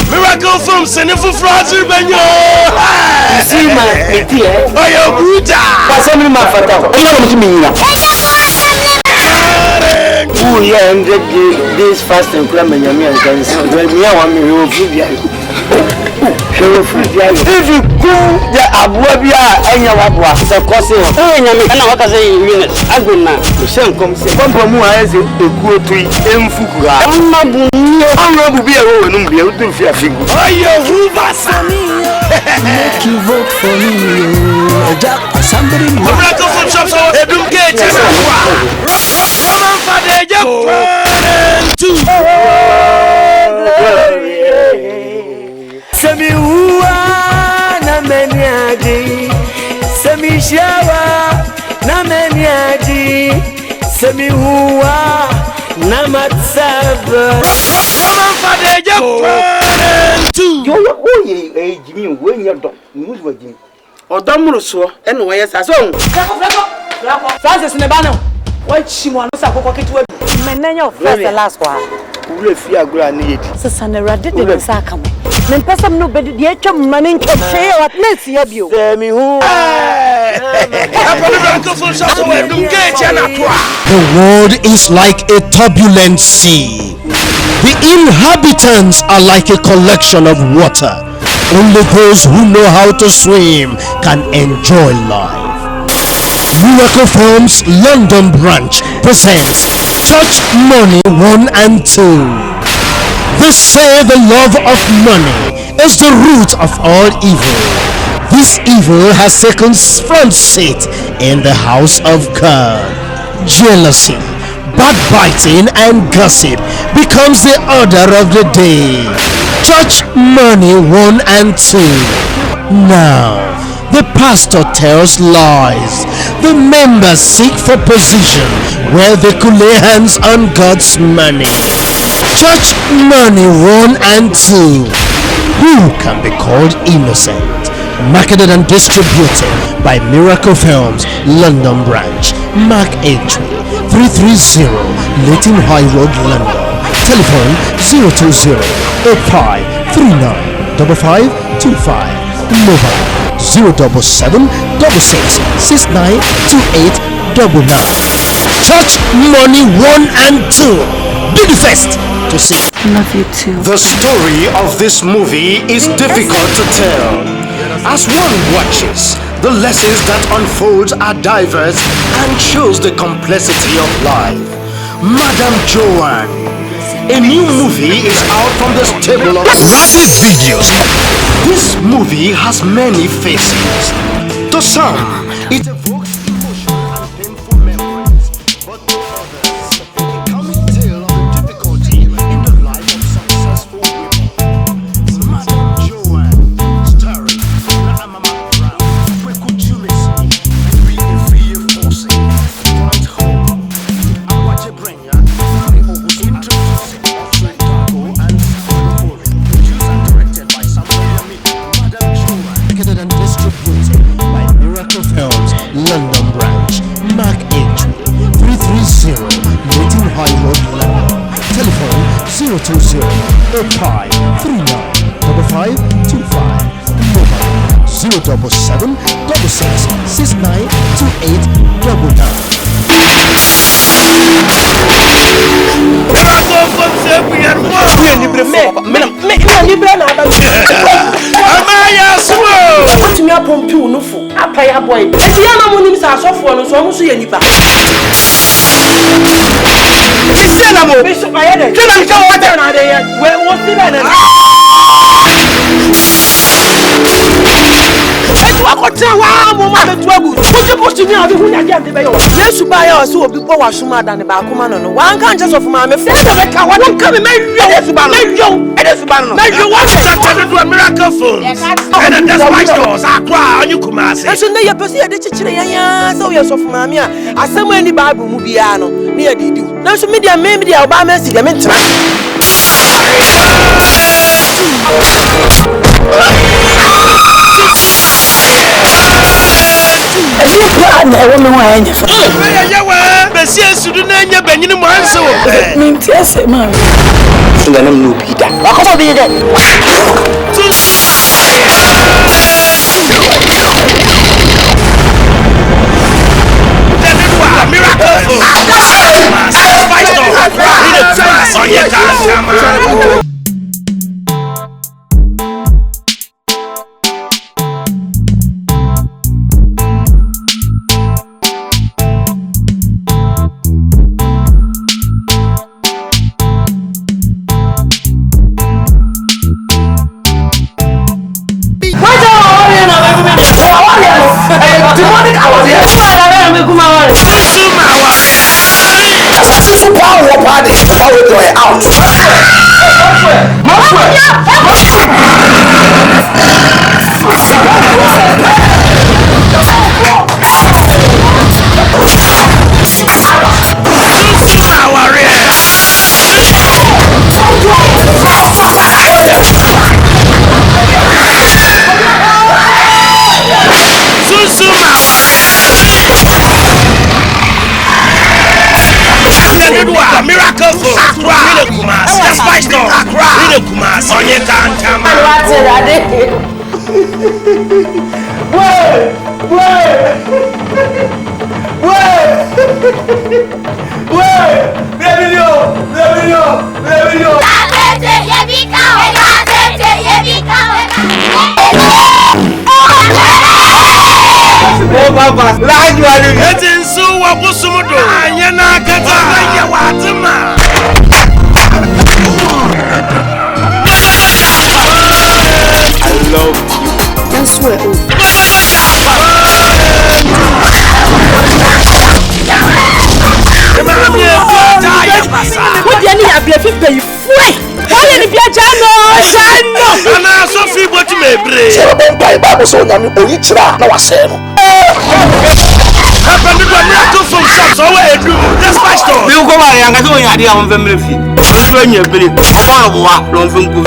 Miracle from Senefu France, Benyo. See my idea. Oh, you're brutal. Assembly my father. You know what you mean? Oh, yeah, and this fast and climate, you mean, can say, well, we are one million food. If you go the Abuabia and your Abua, the cousin, and I can say, I will not. The same comes from as a good tree in Fukura. I'm not to be a woman who will do fear. Oh, you make you vote for me. Somebody miracle from shops or a blue gate. Roman Father, Semi Hua na Meniadi, Semi Shawa na Meniadi, Semi Hua na Matsaba. Roman Father, Jimmy, when you're done, move with Jimmy. Or Domuso, and where is a song? Francis Nebano, what she wants to pocket to a man, the last one. Who fear granite? Susana did the Sakam. Men person nobody the HM money can say what makes you. Semi who the world is like a turbulent sea. The inhabitants are like a collection of water. Only those who know how to swim can enjoy life. Miracle Films London branch presents Church Money 1 and 2. They say the love of money is the root of all evil. This evil has taken front seat in the house of God. Jealousy, backbiting and gossip becomes the order of the day. Church Money 1 and 2. Now, the pastor tells lies. The members seek for position where they could lay hands on God's money. Church Money 1 and 2. Who can be called innocent? Marketed and distributed by Miracle Films London branch. Mark entry 330 Leighton High Road, London. Telephone 020 85 39 5525. Mobile 077 66 69 28 99. Church Money 1 and 2. Be the first to see. Love you too. The story of this movie is difficult to tell. As one watches, the lessons that unfold are diverse and shows the complexity of life. Madam Joanne. A new movie is out from the stable of Rabbit Videos. This movie has many faces. To some, it evokes emotional and painful memories, but to others, a comic tale of the difficulty in the life of successful women. Madam Joanne, starring McBrown, free forcing, right home. AGYA KOO was introduced. London branch. Mark entry 330 Leighton High Road, London. Telephone 020 85 39 5525. Mobile 077 66 69 28 Apaya boy. Eti ya mamu ni msa asofo no so musu ye nipa. Isela mo. Bishop ayede. Kena nka water na de ye. We wo si na na. Etu akote wa mo ma betu agu. Pushi ni ade hu ya je ande be yo. Yesu ba ya o se obi bo wa suma da ne ba akoma no no. Wan kan je so fuma me fu. Ede be ka wa no ka me meyo. Yesu ba no. Meyo. Ede su ba no. Meyo wa started to a miracle film. And that's why stores akwa onyu kumase. Eso ne ye pese ye de chichire yan so ye so fuma me a. Asem ani Bible mu bia no. Ne ye didu. Na so media oba ma si de me ntra. besi esudu na nya banyini mo anse wo. Minti ase ma. Nga nam no bi da. Akoso bi de. Miracle. So nyame oyichira na wase no hapa ndwa miracle from shops owe edu this pastor bi ko ba ya ngati onya ade a won family fi so anya bere o bo wa lo nfun ku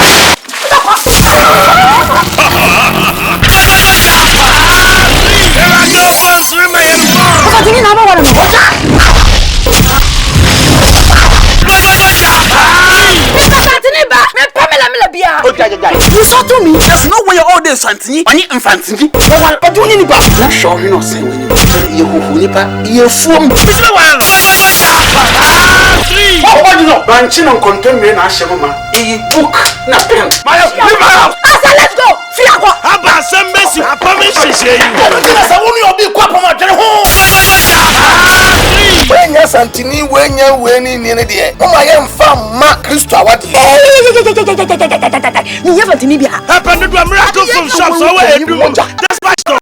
You saw to me. There's no way all this Santini. Any infantini. But you need back. Not sure you know say when you who nipa you from. What do you know? Branching on contemporary na shema. E book na pen. My house. Let's go. Fiakwa. Aba sembesi apame sheshe yi. Say wonu obi kwa pama dwere ho. Wenya Santini wenya weni ni ne de. O ma ye mfa ma Kristo awade. You have to be hapa ndwa miracle from shops owe edu this pastor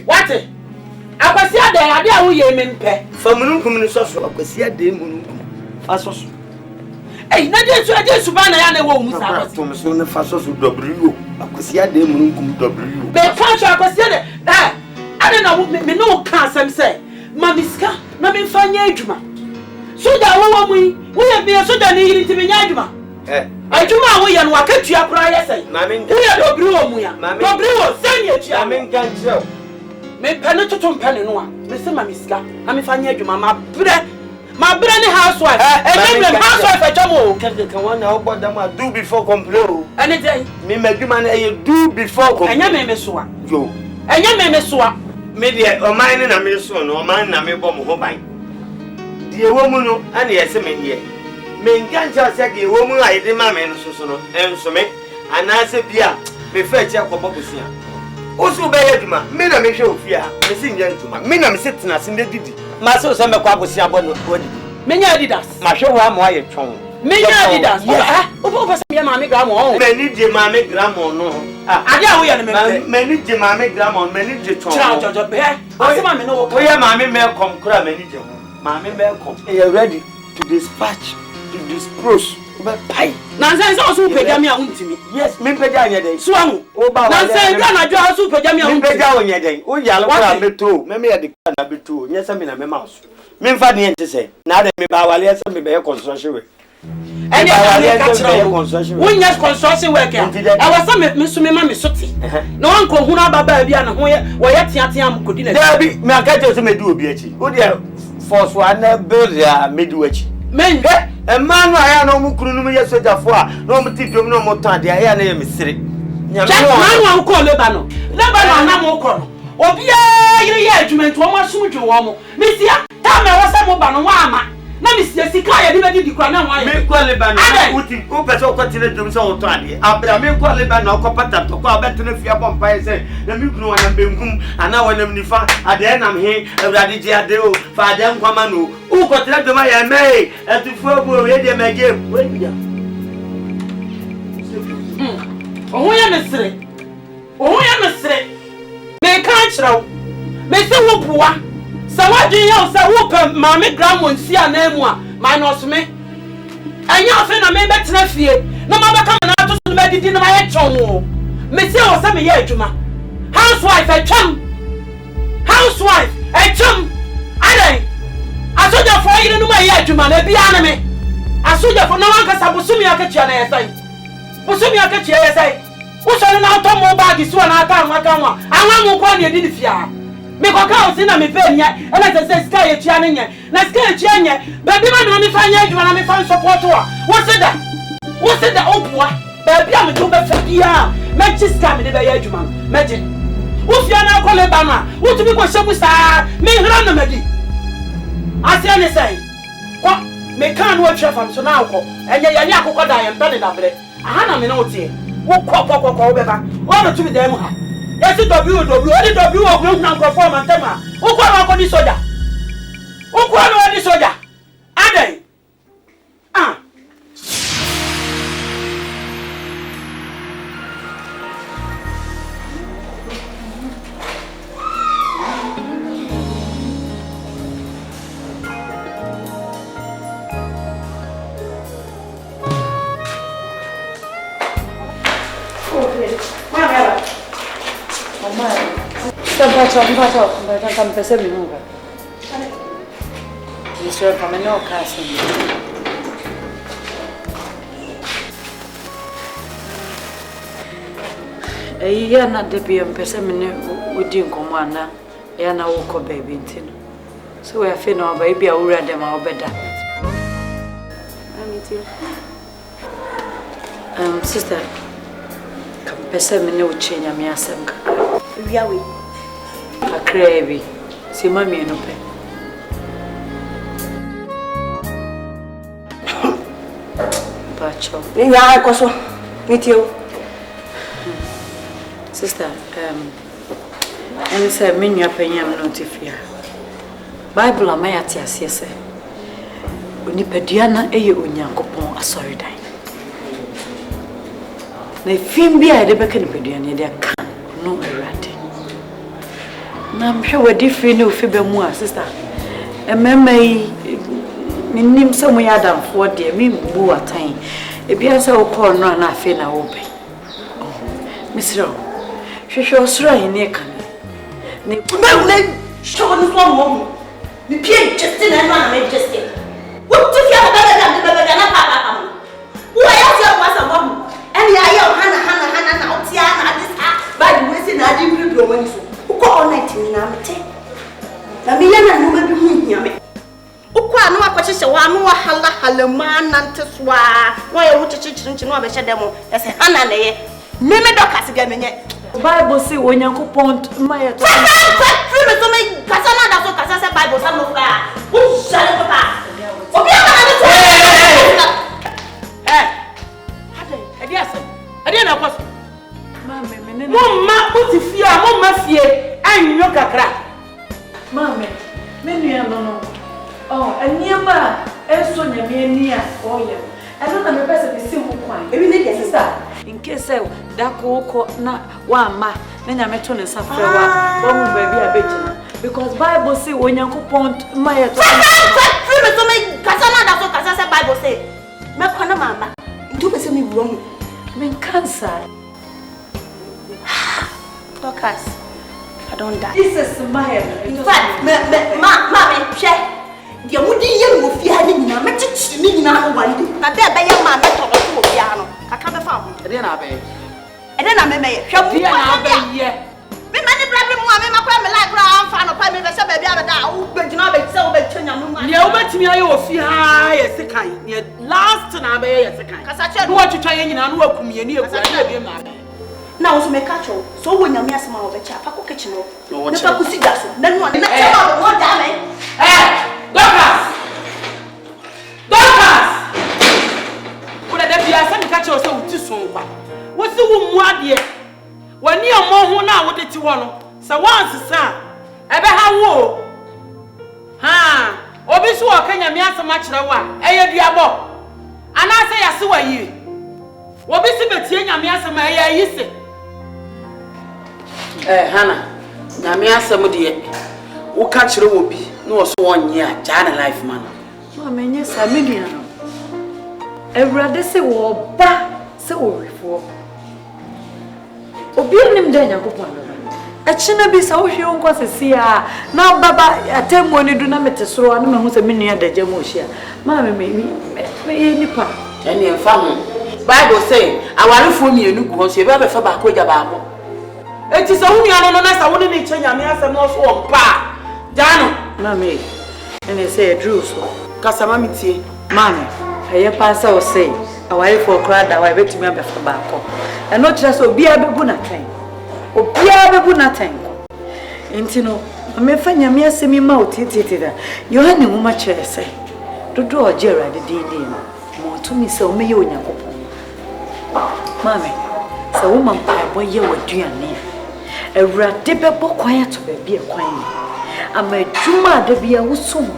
What? Akwasia de ade a wo ye me mpe. Famununkum ni soso akwasia de mununkum. Fasoso. Na de su ba na ya na wo mu sa. Tom so ne fasoso w. Akwasia de mununkum w. Be faso akwasia de. Ade na me no ka asem se. Ma miska na me fanya adwuma. So da wo mu yi, wo ye be so da ni yiri ti me nya adwuma. Adwuma wo ye no akatua kura ye sei. Wo ye dobri wo mu ya. Dobri wo sanya tua. Me nkan kire. Me pene toto mpene no a. say mama sika na me fanya adwuma ma bre ne housewife housewife a chomo can one now but them do before complain anything me adwuma na you do before complain enya me so a yo enya me so a me de o man na me so no o man na me bom ho ban de ewo mu no ana ye se me de me nkan cha se de ewo mu a ye de ma me no so no enso me ana se bia me fa chi akobo busia osu be ye duma me na me hwe ofia me si nya ntuma me na me se tena se ndidi ma se o se me kwa busia bo no odi me nya Adidas ma hwe wa ma ye twon me nya Adidas o fa se me ma me gram on me ni je ma me gram on no ade a wo ye no me ni je ma me gram on me ni je twon jojo be asema me no wo ye ma me kom kura me ni je ho ma me kom you are ready to dispatch to dispose over pie nansen so so pega me a untimi yes me pega anya den so ahu nansen ga na jo so pega me a untimi me pega onya den o yale kura beto me ya de na beto nya se me na me mouse me mfa de ente se na de me ba wale se me be construction we any construction when yes construction work I was some me so me ma me soti no anko hunu baba bia na ho ye wo ye tiatia am kodi na da bi me aka je so me du obi achi o de force wa na build ya me du achi men emanu aya na mu kunu mu ye sojafo a na mu ti dwom na mu tan de aya na ye misiri nyame manu ko Lebanon na mu ko no obi yire ye adwument wo ma sum dwo wo mo misia ta me wo se mo ba no wa ama na misia sika ye de be di kwa na wa ye me ko Lebanon uti o pe so ko tire dwom so to ade abra me ko Lebanon ko pata to ko abeto na fia bompa ye se na me kunu wana benkum ana wana mnifa ade na me awrade ji ade o fa ade nkwama no u ko tire dwom ya me etufu obu ye de me game we dia o ya mesre me kan chiraw me se wo buwa sa wadwen ya sa wo pe ma me grandmon si anamu a minus me anya fe na me betena fie na ma beka na to so me didi na ma ye chon me se o sa me ye adwuma housewife atwam adan asoja fo yire no ma ye adwuma na bia na me asoja fo na wanka sa bosumi akachia na yesai usoro na auto mo bag so na aka maka nwa anwa mo kwa na edi fia me ko ka o si na me pe nya ena se sky e tia ne nya na sky e tia nya baby ma na me fa nya adwuma na me fa support wa wo se da opua baby am do be fa dia me chi sky me de be ya adwuma me je wo fia na ko le ba na wo tu bi ko shebu sa me hra na madi asia ne sai ko me kan wo twa fam so na akọ enye ya ni akọkọ da ya mpe da bre aha na me na otie wo kọ beba wo na tumi dem ha yesi w odi w ogro na nkrofo ma ntema wo kwa na akọ di soja adan Come pesa mi nuga. Mr. Kameno Castle. Ya na debi pesa mi ne udi nkomo ana ya na wo ko baby ntino. So we afi na baby a wura dem a obeda. Sister. Come pesa mi ne uchenya mi asem ka. Wiawe. Akrebi. Si mami no pe. Bacho. Ni ya ko so. Mitio. Sister, and say me nwa panyam no tifia. Bible amayati asese. Onipadua na eye onyankopon asoridan. Na fimbi a de beka nipadua ne de ka no erade. Na mhwe wadi free no fi be mu a sister. Ememai minim se mo yadamfo de mi bu atan. Ebia se wo call no na afi na wo be. Misro. Hwehwe osura hene kan. Ne Mbele show no so mo. Mi pie just na me just. What to fia baba na papa. Wo ya se kwa sa mo. Eni ayo hana na otia na this by the way say na di bi do wani so. Uko all night ni na mate. Na me Mamu hala halemana nteswa. No ye wuchi chichi no abehye demo. Ese hana na ye. Meme dokas ga menye. Bible say Onyankopon maye to. Free me to me kasa na da so kasa say Bible say no fra. Wo share papa. Obi ama na to. Ade na kwaso. Mama utifia mama fie anyo kakra. Mama menua no. Oh, eniema enso nyame ani a oye. Eno na me pese be si ho kwan. Ebi ne de sister. In case dako ko na wa ma na nyame to ne sa frɛ wa. Wo mu ba bi abegina. Because Bible say Onyankopon maye to. Free me to me kasa na da so kasa say Bible say. Me kwana mama. Ndu pese me buo mu. Men cancer. Doctors, I don't die. This is my head. In fact, mama, share. The woody young will fear me, no matter me now one day. I bet by your mamma to a piano. I can't found. Ade na be. And then I may shall be an ye. Me many problem, mamma, my family like round fan of prime minister, baby, but not be so bad. You bet me I fear high as a kind. Yet last and I be as a kind. Because I want to try and work with me and you. Now, so make catch you. So when you miss my over chap, I could catch you. Never could see that. Then one, what damn. Doctors! What a deputy, I sent catch yourself too soon. What's the woman, dear? When you are more now, what did you want? So once, sir, ever how war? Ha! Obis walking and me so much. Eh, diabo. And I say, I saw you. What is it between your me as my ear? Hannah, Namia Samudi, who catch the whoopee, no so 1 year, China life man. Mamma, yes, a million. Every say, war, bah, so before. Obeying him, then you go on. A china be so young was a seer. Now, Baba, a time when you do not meet a slow animal who's a minion the Jamosia. Mamma, maybe, any part. And your family. Bible say, I want to phone you, you go, she ever for back with your Bible. It is only an honest, I wouldn't change your answer more for pa. Dano, Mammy, and they say a Drew so. Casamamity, Mammy, I pass or say, a wife for crowd, I bet to me for back. And not just be a babuna tank. Or be a babuna tank. Intino, I may find your mere semi mouth, it. You had no much, I say. To draw a Gerard the D. More to me so may you, Mammy, so woman pie boy, you were dear near. A rat dipper quiet to be a queen. I made Juma de be a woosum.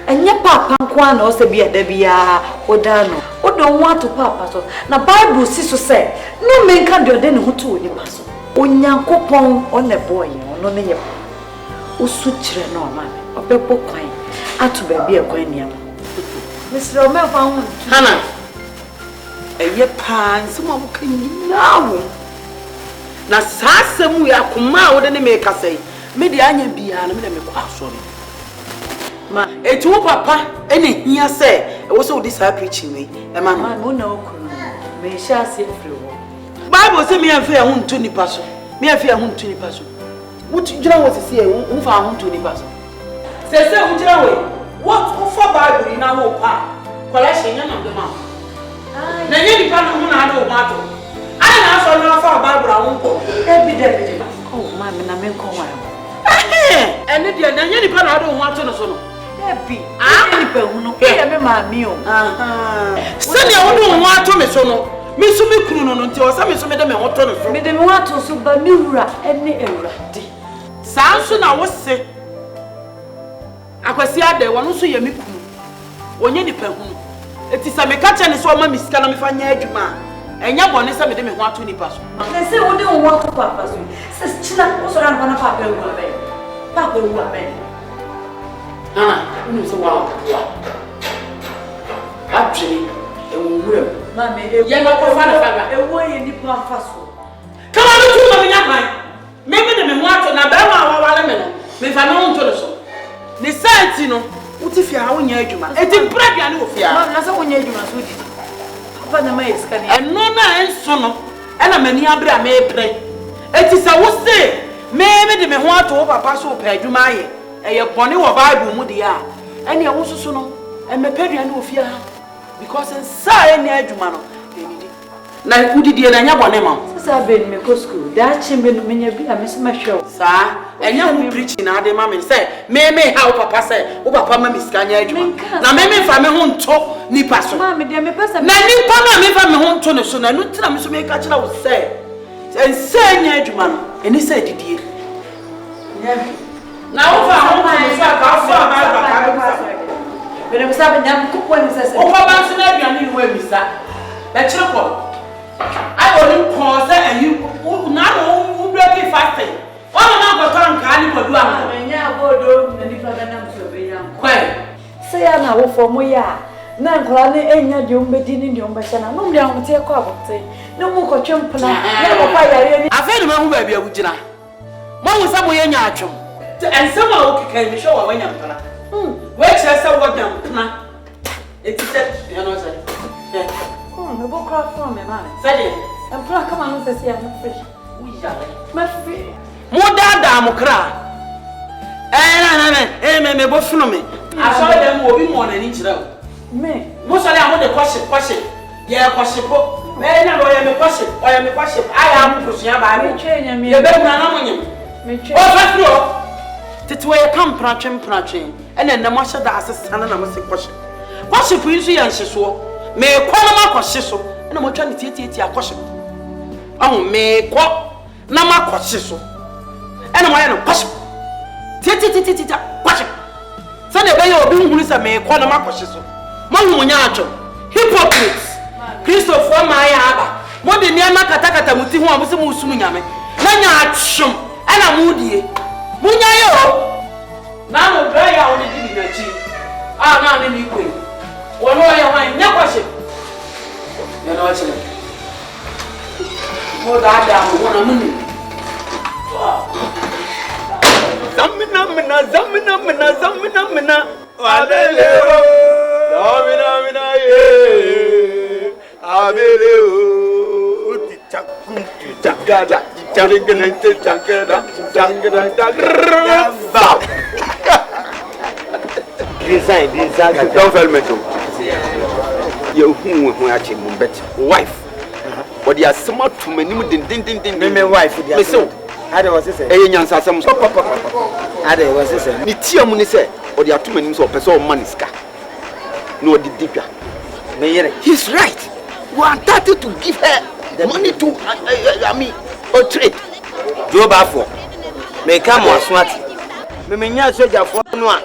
And your papa quan also be a debia or dano. Or don't want to papa so. Now Bible sister say, no man can do then who to the paso. Onyanko pong on a boy or no name. O switcher no man, or pepper quine. I to be a queen. Mr. Romeo found Hannah. A year pan, someone can now. Na sasa mu ya kuma wo de ne make say me de anya bia na me me kwa sorry ma etu papa ene hia say e wo so this preaching we e ma no mo na okunu me sha se free wo Bible say me anfa ya huntu nipa so me anfa ya huntu nipa so wo tjira wo sisi e wo fa huntu nipa so se wo tjira we what wo for Bible na wo pa collection nya na de ma na nya nipa na ho na ade wo ma to I saw no for Bible. Every oh, mammy, I'm in Conway. And the any pan I don't want to know. Happy. I'm no pay my meal. Send you don't want to me so no. Miss Mikun until some is made them want to know. Made them want to super mirror any error. Sounds I was say. I was here there one who see a Mikun. When you depend. It is a mechatch and so mammy scan me for near man. And your one is a me want to nipass. They say, we don't want to papa. Says China also ran on a papa who are there. Papa who are there. Ah, you so wow. Actually, a woman. Mammy, you're not for fun of a way in the plant fast. Come on, to my young. Maybe the want to Nabella or Alamino. If I know to the soul. The Santino, what if you are on your human? It's in Prague, that's all you must do. And no nine son, and a many abra may play. It is a would say, maybe they want to over pass over Jumaye, and your pony or Bible Mudia, and your also soon. And my parents no fear because inside any adwuma no na udidi na nya bone ma sasa ben me go school da chimbe no menya bi a me se ma hwe sa enya hu preaching na ade ma me say me ha o papa say o papa ma miska nya adwuma na me fa me ho nto nipa so ma me de me pesa na nipa na me fa me ho nto ne so na no tina me so me ka kira wo say ensa nya adwuma no eni say didie na wo fa ho nto so ka fa ma ba ka be me sabe nyam ko po me sese o papa so na aduane ni wa misa be kire ko I only cause and you now who break fasting. All of them got on Kali for doing. I go do many father names of young. Well, say I know for Moya. Nan Klani Enya Jumbedin in Yumbashana. No young take up. No more chumpana. I feel the man who may be a Wujina. One was some way in Yachum. And someone can show when you're gonna. Where shall I say what young? It's said, you know, me book craft from me, man. Said it. And Pra come on to see I'm free. We are my free. Mudada Mukra. Me both from me. I saw them will be more than each other. Me. Most of them want the question. Yeah, question. Very never am a question. I am a question. I am pushing by me. Train me. The better than me. Oh, that's where I come, Pratching. And then the master that assistant and I must say question. Question for you, and she swore. Me kwa na makwahye so na mo twa ne tietie akwahye me kwa na makwahye so na mo ya no kwahye tietie kwahye so na be ye obi nhuru sa me kwa na makwahye so mo hu nya acho hypocrites Christopher ma ya aba mo de niam katakata muti hu amose mo sunu nyame na nya atwom na mo die mo nya yo na no dra ya oni di na chi na ne ni kwe one way away, never ship. You know what's it? More than one minute. Zamina. Aleleo. Don't fail me too. You who actually bet wife. But they are smart to many din wife. Me so. Ade was say. Eh nyansa asem so papa. Ade was say. Ni tia mu ni say. Or they are too many so person money ska. No di dipia. Me yere. He's right. We are entitled to give her the money to I mean or trade. Do ba for. Me come on smart. Me nya soldier for no a.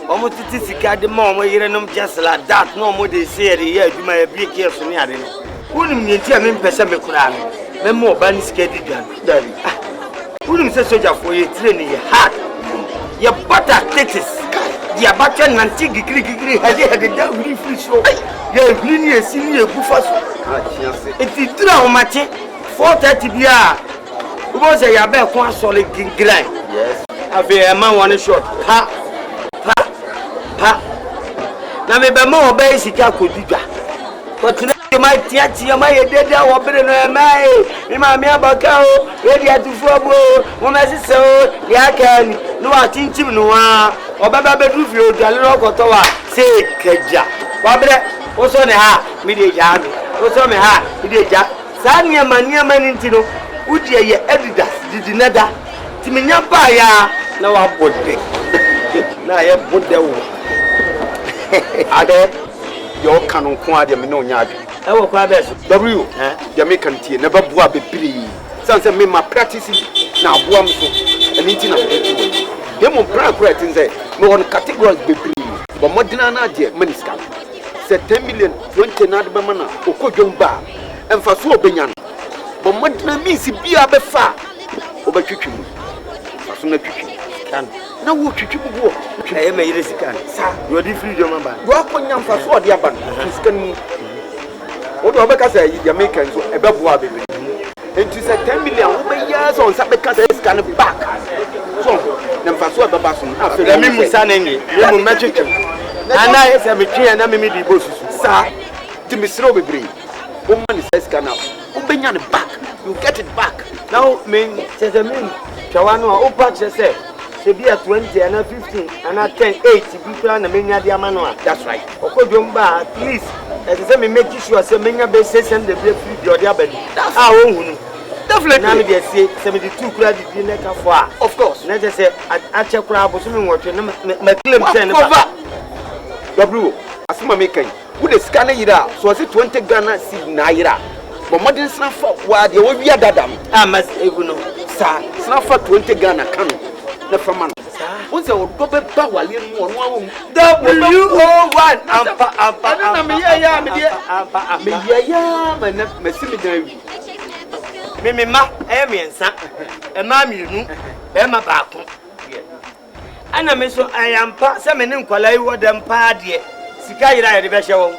Omo titi sika de ma omo yire nom just like that no omo dey say dey here aduma e break here so ni ade no unim nti a me mpese me kura no me mo oba ni sika di dwan dari unim say soldier for ye train ye hard ye butter taxes ye abatwa nanti gigiri hade da wuri free show ye wuri ni esi ni egufa so enti tura o mache 4:30 bia ubo say ya be ko asole gingran yes ave e ma one shot ha na me be ma oba sika kodudwa but na my tia my deda wo bere no mai me ma me abaka o we dia tufu abo mo me sise o ya kan no atinchim no wa oba ba be dufi o dwale no koto wa se kaja wa bere o so ne ha me de ja me o so me ha me de ja sa niama ni ntino udie ye edidas didi nada ti me nya ba ya na wa bodde na ye bodde wo ade yo kanu ko ade me no nya ade e wo kwa be so w Jamaican tie na babua bebiri sanse me ma practice na aboa m so eni ti na de mo practice nze me won categories bebiri but modern na ade maniska se 10 million 20 na ade be mana okodwom ba emfa so obenya but modern means bia be fa obetwetwe mu aso na twetwe kan na wo twetwe bubu e me yire sika sa you dey freedom aba wo akonya mfa so ode aba sika ni wo do obeka say Jamaican so e be boa bebe enti say 10 million wo be years on sabe ka say sika ni back so na mfa so aba so na fe me musa na ngi me mu matwetwe ana e say me twe na me di bosusu sa ti me sro bebre wo man say sika na wo be nya ni back you get it back now me say me twawano o pa say to be at 20 and 15 and 10, 8 to be plan a mania diamano. That's right. Okojumba, at least, as I say, make sure some mania bases and the free your diabetes. That's our own. Definitely. Now, they say 72 credit in the car. Of course. Let us say, I check crab was watching my claim 10 over. W. As my making. Would the scanner it out? So I said 20 Ghana seed naira. But modern snap for what you will be a dadam. I must even know, sir. Snap for 20 Ghana can. The for man. Once I will go back while you want W01 Mimi ma, miensa, mammy, Emma Baku. And I miss I am pa, some in Kuala, what them party. Sikaira, the best show.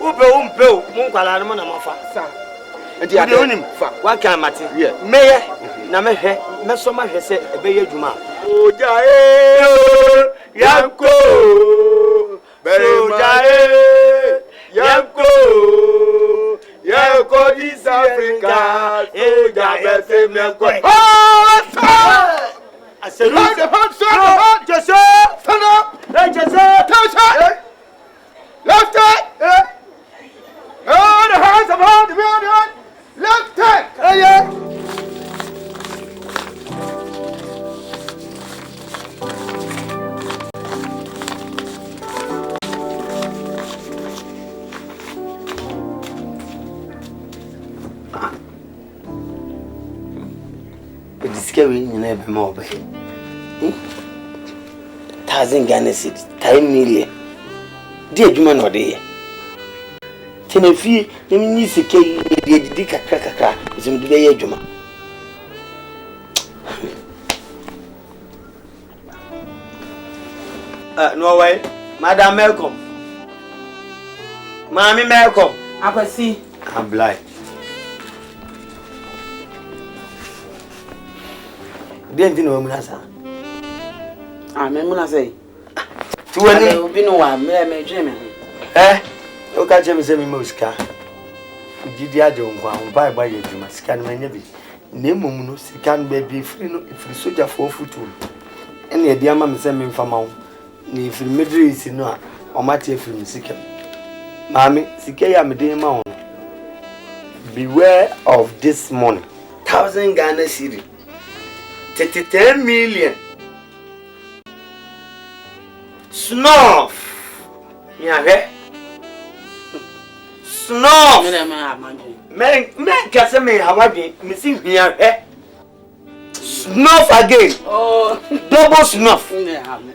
Upo, Munkala, Monamafa. And the other what can Martin? Mayor, Namahe, Masoma has said a Bay Juma. Oh, Jae, Yanko, Jae, Yanko, Yanko, East Africa, Jae, I said, just stand up, left hand, oh, the hands about the building, left hand, but the scary you never more, 1,000 Ghana cedis, 10 million. Dear Juman or dear. Tenefi, you need to carry the cracker, some day, Juma. No way, Madame Malcolm. Mammy Malcolm, I can see. I'm blind. Didn't you know Munasa? I'm Munasa. To any be no one, may Jimmy. Look at Jimmy Semi Musca. Gidia don't buy you to my scan my navy. Nemus can be free if the soldier 4 foot. And the dear mamma send me from home. If the middle is in or Matty from Sikkim. Mammy, Sikaya Medema. Beware of this money. 1,000 Ghana cedi. 10 million. Snuff. Yeah, snuff. Men can me how I be missing here. Snuff again. Oh, double snuff.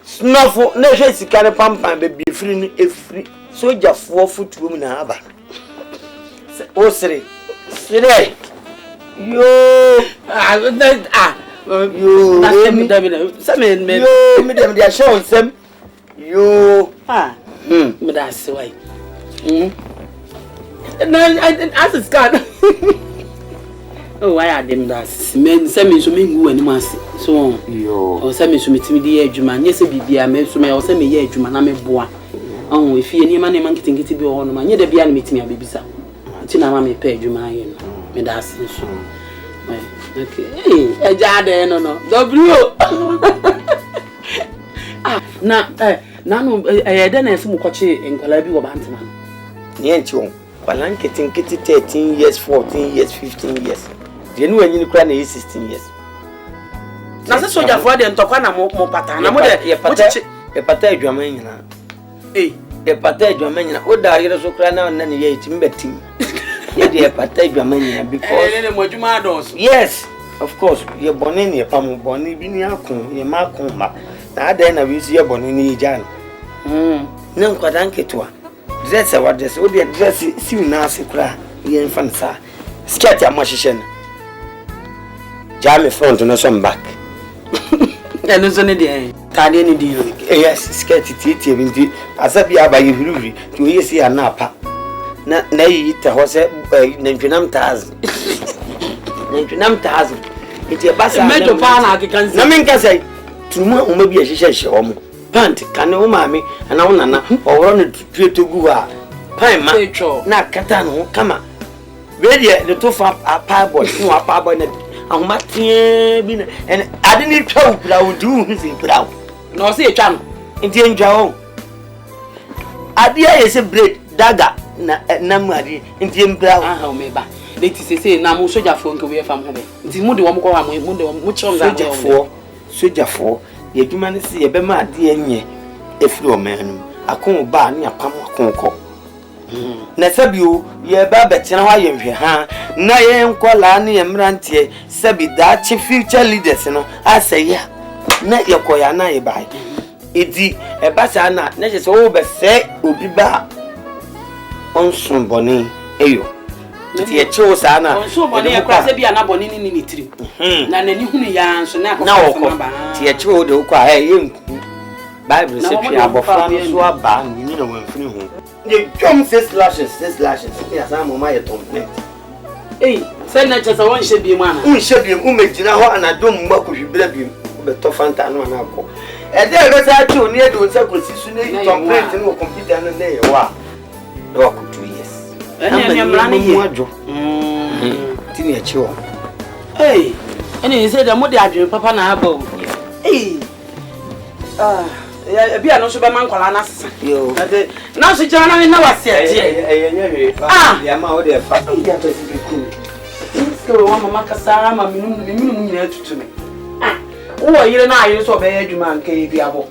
Snuff. No, she's kind of pump and be free. Free. So just 4 foot woman have. Oh, sorry. Today. You. You. Some men. You. They are showing some. You. But that's why. No, I asked Scott. Oh, why are them that? Men send me to me who anyone so you or send me to meet me the edge man. Yes, be a man to me or send me edge man. I'm a boy. Oh, if you any man getting it to be on man, you'd be a meeting a baby. Until I may pay you my me that's so. Okay, hey, a jade no. W. Now, I don't have some coachy in Calabi or Bantaman. Niencho, Palanketing kitty 13 years, 14 years, 15 years. You know when you cry 16 years. Now, that's what you're for them to find a more pattern. I'm a pater Germania. Eh, a pater Germania. Oh, there is so cry now and then you ate him betting. Yet, a pater Germania because. Yes, of course, you're born in your palm, born in your Marcumba. Now then I will see your bonini Jan. No, quite anketua. That's what this would be a dress soon as you cry. You infant, sir. Sketch a magician. Jam in front and some back. And there's only the Tadian deal. Yes, sketch it indeed. As I be by you to see a napa. Nay, eat a horse, Nantinam Taz. Nantinam Taz. It's a bass. I made a pan, I can say. Tomorrow maybe a shisha pant can no mammy and I want or run it to go. Pine macho, not catano, come on. Ready the two far a pie boy, no a pie boy, ahomateɛ bi na ɛn ade ne twa wo pra wo du hu sɛ pra wo na ɔse etwa no nti entwa wo ade ayɛ sɛ bread daga na nam ade nti empra wo aha o meba leti sese na mo sojafo nke we fam ho be nti mu de wo ko wa mo de mo kyerɛ sojafo ye adwuma ne se ye be ma ade enye efiri o manum akon ba ne apam akon kɔ na sabio ye ba betena ho ayehwe ha na ye nkola ne ye mrantie sabi da chi future leaders no asɛya na ye koya na ye bai edi e ba sa na na je se wo be se obi ba onsun boni eyo ti e chewo sa na onsun boni e kwa se bia na boni ni tiri na nani hunu ya nso na na woko ti e chewo de kwa ye Bible say fi abofra no so aba ni na wanfini ho the jom 6 lashes ya sa mo ma ye complaint say na chesa won hye bi mu ana hye bi mu megina ho anadom ma ko hwibra bi be to fanta no na akọ e de go sa tu ni e do nsa ko sisu ni complaint no computer no na ye wa do ko 2 years ene mra ne ye ti ni e chiwo ene say da mo de adwen papa na aba o ya bia no so be man kwala na sesa yo na so jana na wase eye nyewe ya ma o de fa ya to si ku so wa mama kasa ma minum nyina tutu me wo yire na ayire so be ya adwuma nka ye bia bo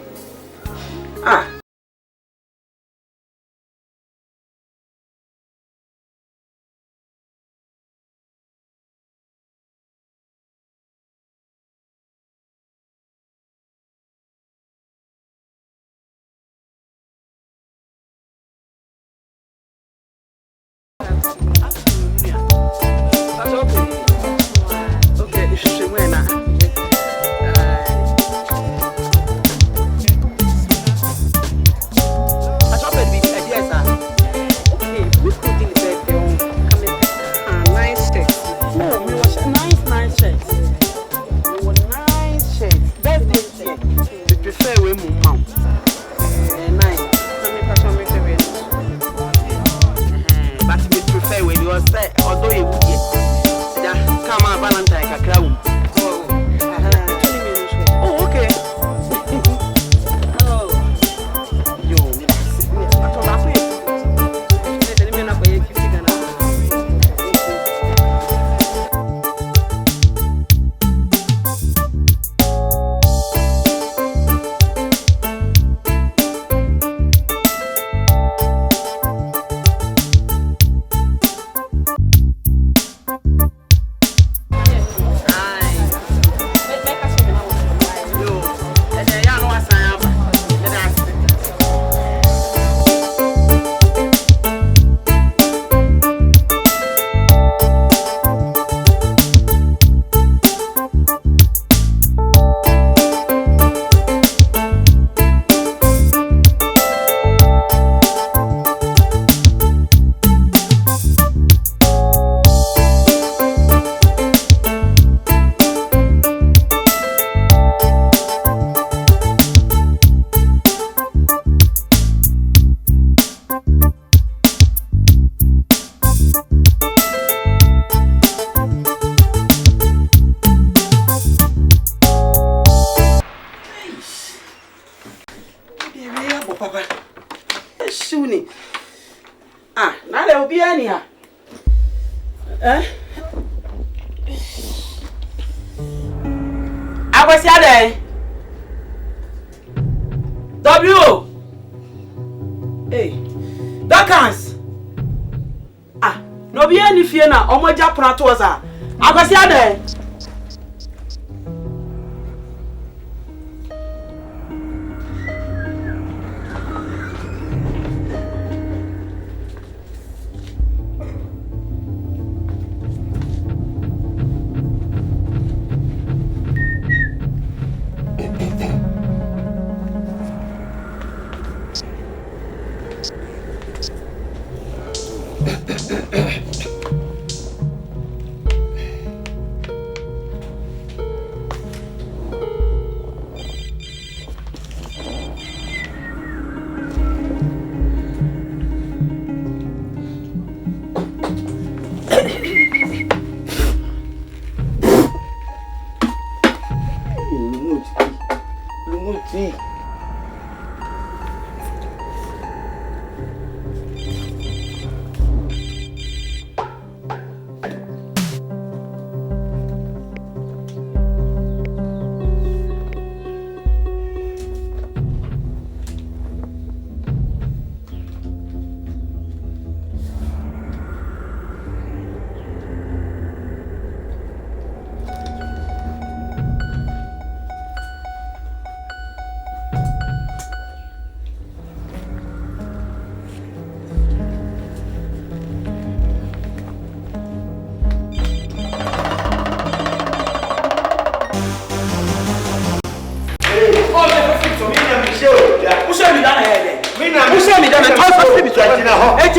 no be any fie na omoja prato oza akwasi ade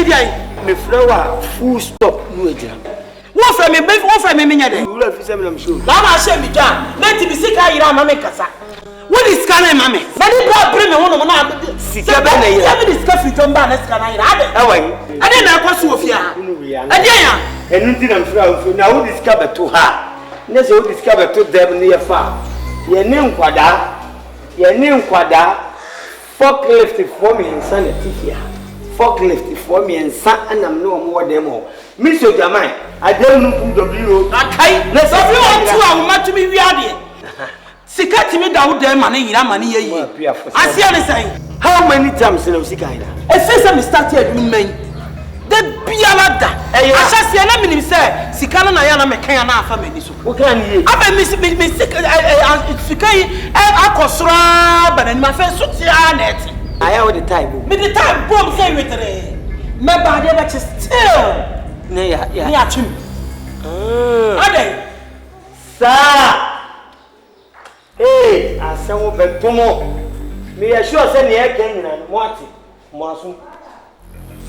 dia me flower full stop no ejira wo fra me menya de wura fi se me na show na ma she mi twa na ti bi sika yira ma me kasa wo di sika na ma me na di bra bre me wono mo na sika be na yira ya me di sika fi to mba na sika na yira ade ade na akwaso ofia ade ya enu ti na flower fu na wo di sika be to ha ne se wo di sika be to dem ne ye fa ye ne nkwada forklift for me insanity here forklift for me insa anam no mo dem ho mi so jaman adem nu w akai na so fi o tu a wo matumi wi ade sika timi da wo dem ma ne yira ma ne yeyi asia ne sai how many times na sika ina e say me started with me the biala da ahyase na minim say sika na ya na me kan na afa mani so wo kan ye aba mi sika akosra banani ma fe so ti anet aya wo the time me the time bomb say wetere me ba de ba still ne ya ni atum ade sa asanwo betomo me ya sure say ne ya kan nyina mo ate mo aso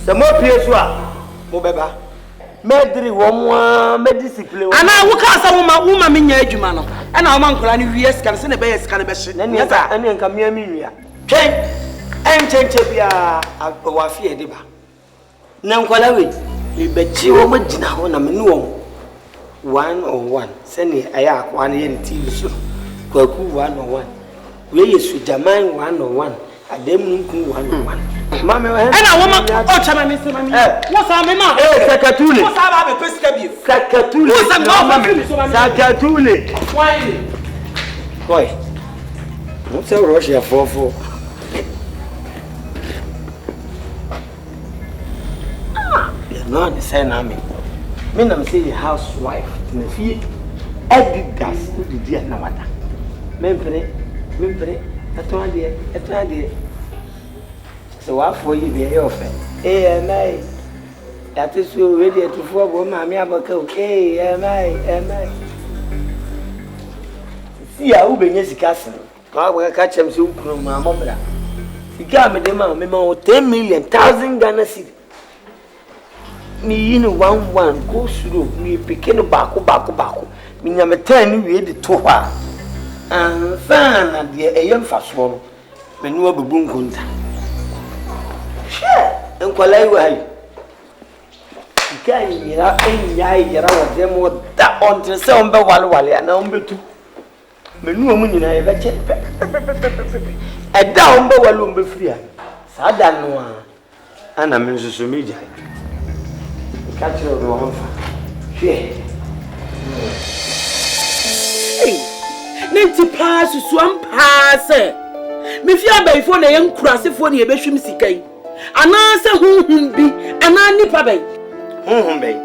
se mo pie so a mo beba medri wo mo mediscipline ana wo ka sa wo ma menya adwuma no ana wo ma nkora ne wies kan se ne be yes kan be hye ne nsa ene nka mia mi wia twen enchenche bia wa fie de ba na nkwala we e bechi wo magina ho na me ne wo 101 se ne aya akwa ne ye ne TV so kwaku 101 we yesu jaman 101 adem nku 101 mama we ana wo ma o chama me se mami wo sa me ma sakatule wo sa ba be pesika bi sakatule wo sa ma sakatule why boy no se Russia fofo no the say na me na me say housewife na fie Adidas udi dia na wada mempre etwade so wa for you be ofe mai that is so ready to for bo ma me abaka mai si ya u benye sikase ka wa ka chem se ukuru ma momra sika me de ma 10 million 1000 Ghana cedi me yin 11 go through me pikin baako me nyame tan ni we de to hwa anfa na de eyem faso no me no abubu nkunta she enkwala yi wa yi kai mira yira wa dem wo da on te se on be wale na on betu me no mu nyina e be che e da on be wale on be free a sa da no a ana me nsusu me jai catch you no on fa she nenti pass so am pass me fi abaifo na yen kurasefo na ye behwim sikai ana se hunhun bi ana nipa bai hunhun bai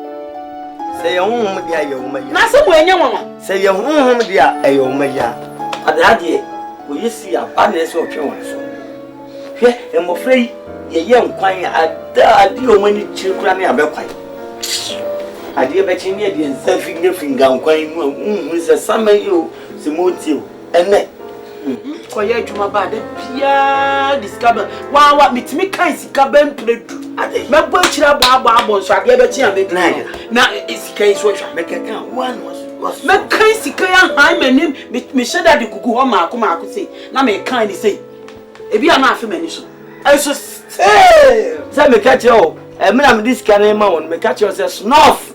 se ye hunhun dia ye umaya na se bo enye wanwa se ye hunhun dia ye umaya adade wo yesi aba na se otwe won so hwe emofrei ye nkwan adi o mani chirikura na abekwan adi be chi ne di nsa finga nkwan mu se samayo se motio ene koye adwuma ba de pia discover wa mitimi kan sika ben predu ade mebo akira bo so ade be chi am na sika yi so hwa mekeka one was me kan sika ya han manim me sheda de kuku ho maako sei na me kan ni sei ebi ana afi mani so eso say me catch you me na me this can ma won me catch you say snuff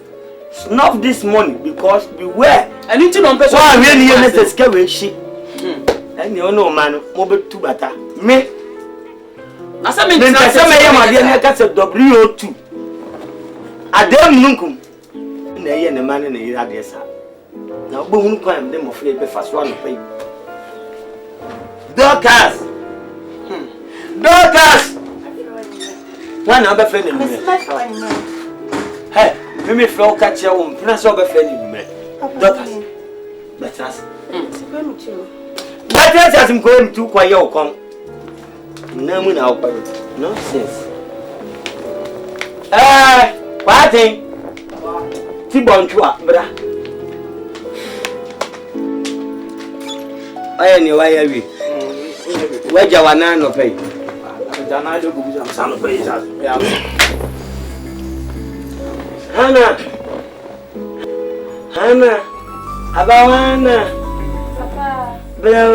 this money because beware anything on person wa we ni ye say sika we shi ani ono man mo betu bata me na say me na say me ye ma de na catch W02 adem nunkum na ye ne man na ira de sa na ogbo hunu kwan dem of be fast one pay Dorcas one other friend hey me flow catch you on plan so be friend me Dorcas but us that is him going to kwa yo kon na mu na okwa nonsense what thing ti bonchua bra aya ni waya wi waja wana no pay jana do gubu jam sanu pay ya Hana. Abawana. Papa. Bro.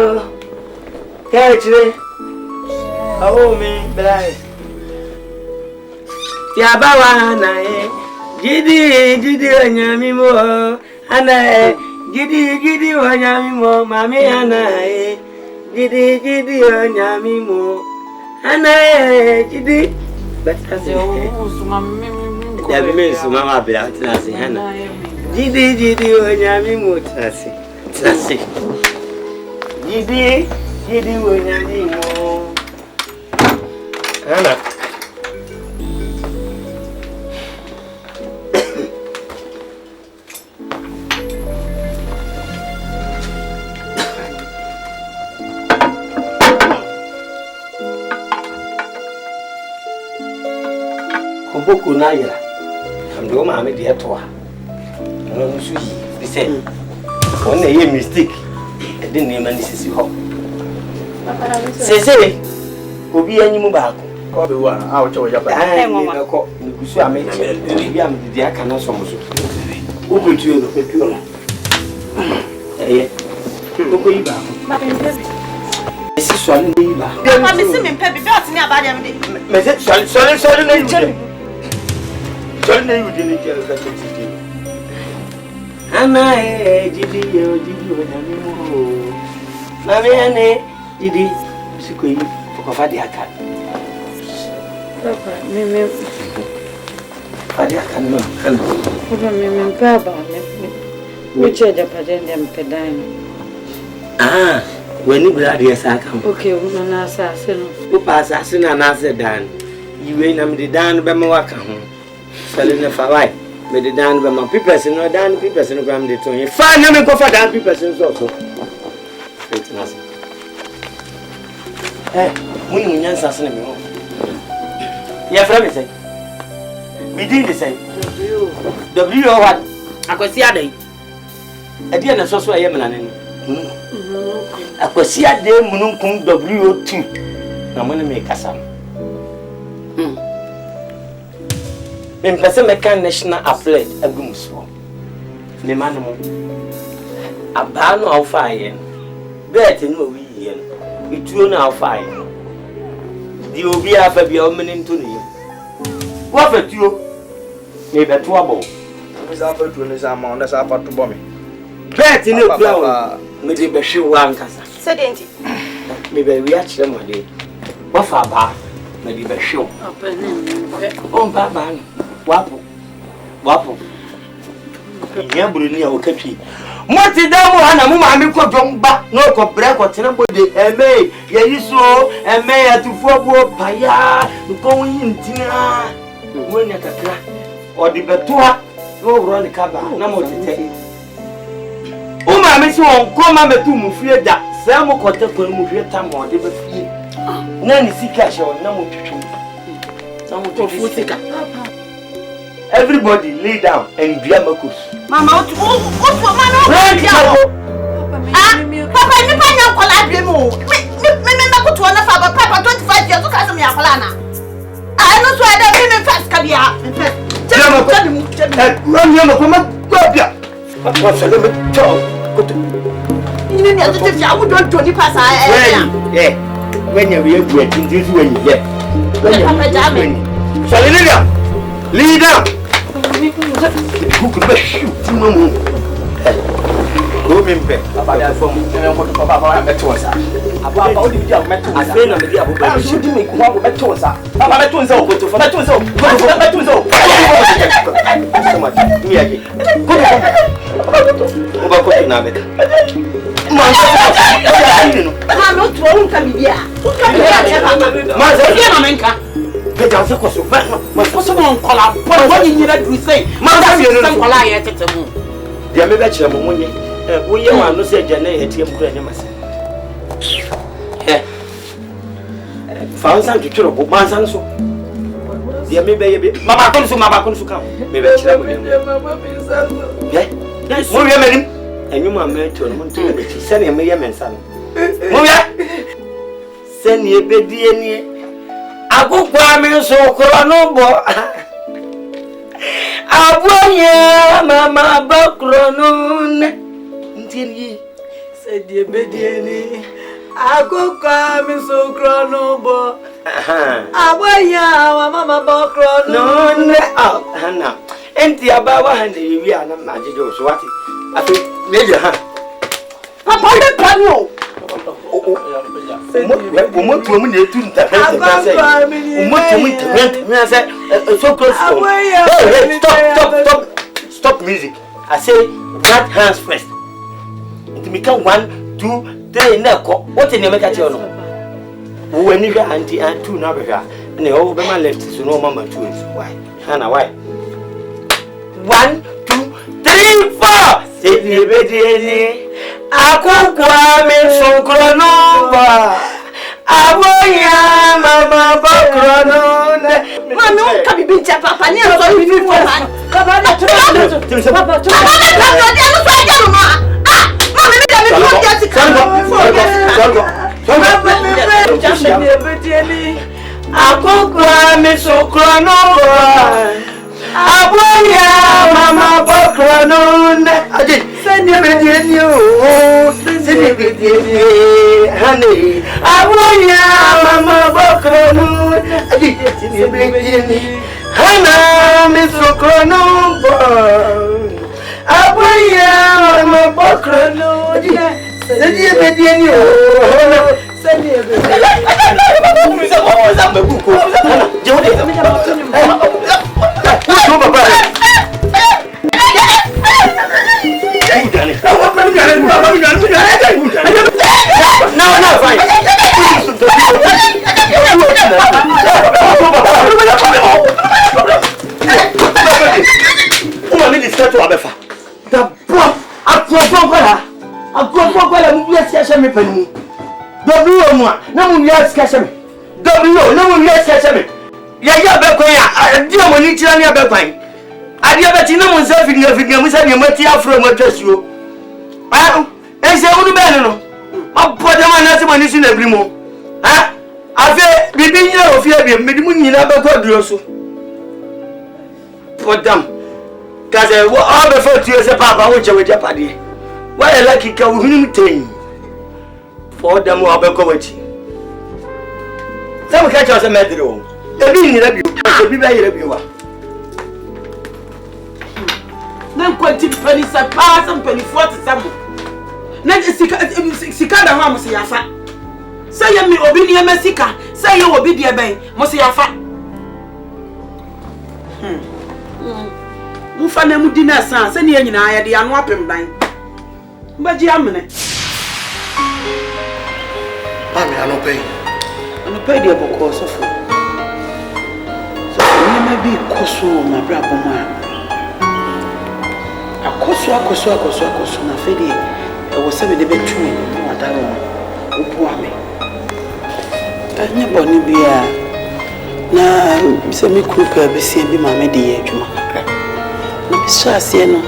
Catch me. Oh, me, bless. Yabawana, Giddy, Wanyami mo. Hana, Giddy, Wanyami mo. Mammy, Hana, Giddy, Wanyami mo. Hana, Giddy. But as you Mamma Bella, Tassi, Hannah. Giddy, Wanyami mo, Tassi. Tassi. Giddy, Wanyami mo. Hannah. Boku na yira amdo ma me de to a no so yi be say on na ye mistake e de ne ma ni sisi ho sese obi anyimu ba ko be wa a o che o ya ba e ko ni kusu a me che bi am de aka na so mo so o betu no petu no ko yi ba ma pe esi so ni yi ba ma me si me pe bi be otini abade me de me se so na yi Don't you didn't get a city? Anna, Giddy, Mammy, Anne, Giddy, Siqui, for Fadiaka. Papa, me, Fadiaka, no, me, Baba, which are the Padendam Pedine. Ah, when you glad yes, I come. Okay, woman, assassin. Who pass assassin and answer Dan. You ain't am the Dan Bemawaka. Selling a fire, made the Dan by my people, and no Dan people, and gram the tone. Fine, let me go for Dan people also. Eh, we in assassin. Your friend say, we did the same. W or what? I could see a day. I didn't so I am an I could see a day, Munum W2. I'm going to make a son. Me pese meka national athlete agumso me manamo aba no awfaaye bet no wi ye no ituo no awfaaye di obi afa bia o meni nto ne wo fa tuo me beto abo me sa fa tuo ne sa ma on sa fa to bo me bet ne kula me de be hwe wa nkasa sedenti me be wi a kire mo de wo fa ba me de be hwe o baba no wapo iya buruni a okapi moti damu hana mu ma mi ko jomba no ko bre ko tena bode eme ye yiso eme ya tufuo bo paya nko yin ntina woni akakra odi betoa no woro ne kaba na mo tete o ma mi si won ko ma metu mu fie da se mo ko te ko mu fie ta mo de be fie na ni sika hye won na mo twetwu na mo to futika. Everybody lay down and be a makus. Mama, what Papa, you find out Colabimo. Me to one of our Papa 25 years to cast me a Colana. I know why they didn't fast caviar. Run your mama, what's a little talk? You mean as if I would not 20 pass. Yeah, when you're in this way, yeah. So, leader. Who could shoot no go bimpe abada from and go to papa metosa ababa odi bi a meto I say na me dia bo shoot me ko metosa papa metosa o go to metosa so much me again go go na me ma no to won ka bibia ma say na menka Peja se koso ma koso mo nkola bo ni nyira du sei ma da se nkola ye tete mu dia me be kire mo munye wo ye wa no se gya na ye tie mkura nya mase fansan tuturo bo mansan so dia me be ye be mama kon so kan me be kire mo mama be san so mo ye menim enyuma ma to no nto be ti se ne me ye mensa no mo ye se ne be die ni agugwa mi so kro no bo Aboya mama bakronun. Ntiri. Said the bedieni. Akuka mi so kronobo. Aboya mama bakronun. Oh, Hannah. Enti abawa hande wi ana majijo so wati. Afi meje ha. Papa le pano. Umotu mu na etu ntafete say so close to hey, stop music. I say right hands first. It become 1 2 3 na ko. What in make ache no? Wo ani hwa anti and 2 na behwa. Na o be man left so no mama 2 is why? Hana why? 1 2 3 4. Say the bedi akukwa me sokronomba aboya mama bakronon mami unka bibi ncha papa ni so bibi fo man baba na tro papa tro papa dia no so dia no ma mami me dia me dia sika akukwa me sokronomba aboya mama bakronon aje send me honey. Aboya mama bakronon aje send me hana me sokronon aboya mama bakronon aje send me send no, fine. Papa, which I would jeopardy. Why I like it, can we thing for them or Becovachi? Some catch us a medal. The being in a be very reviewer. Then 20 pennies a pass and penny 40 some. Then Sikada Mamosiafa. Say me obedient Messica, say you obedient bay, Mosiafa. Mufana mudina san se ne nyina ya de anu apem dan mbaji amene Mami anopay de boko sofo ni ma bi koso ma bra boma akoso na fedi e wo se be de betu ni wadaro obu ame tanya boni bia na se mi kuka bi se bi ma me de ye adwuma Shasi no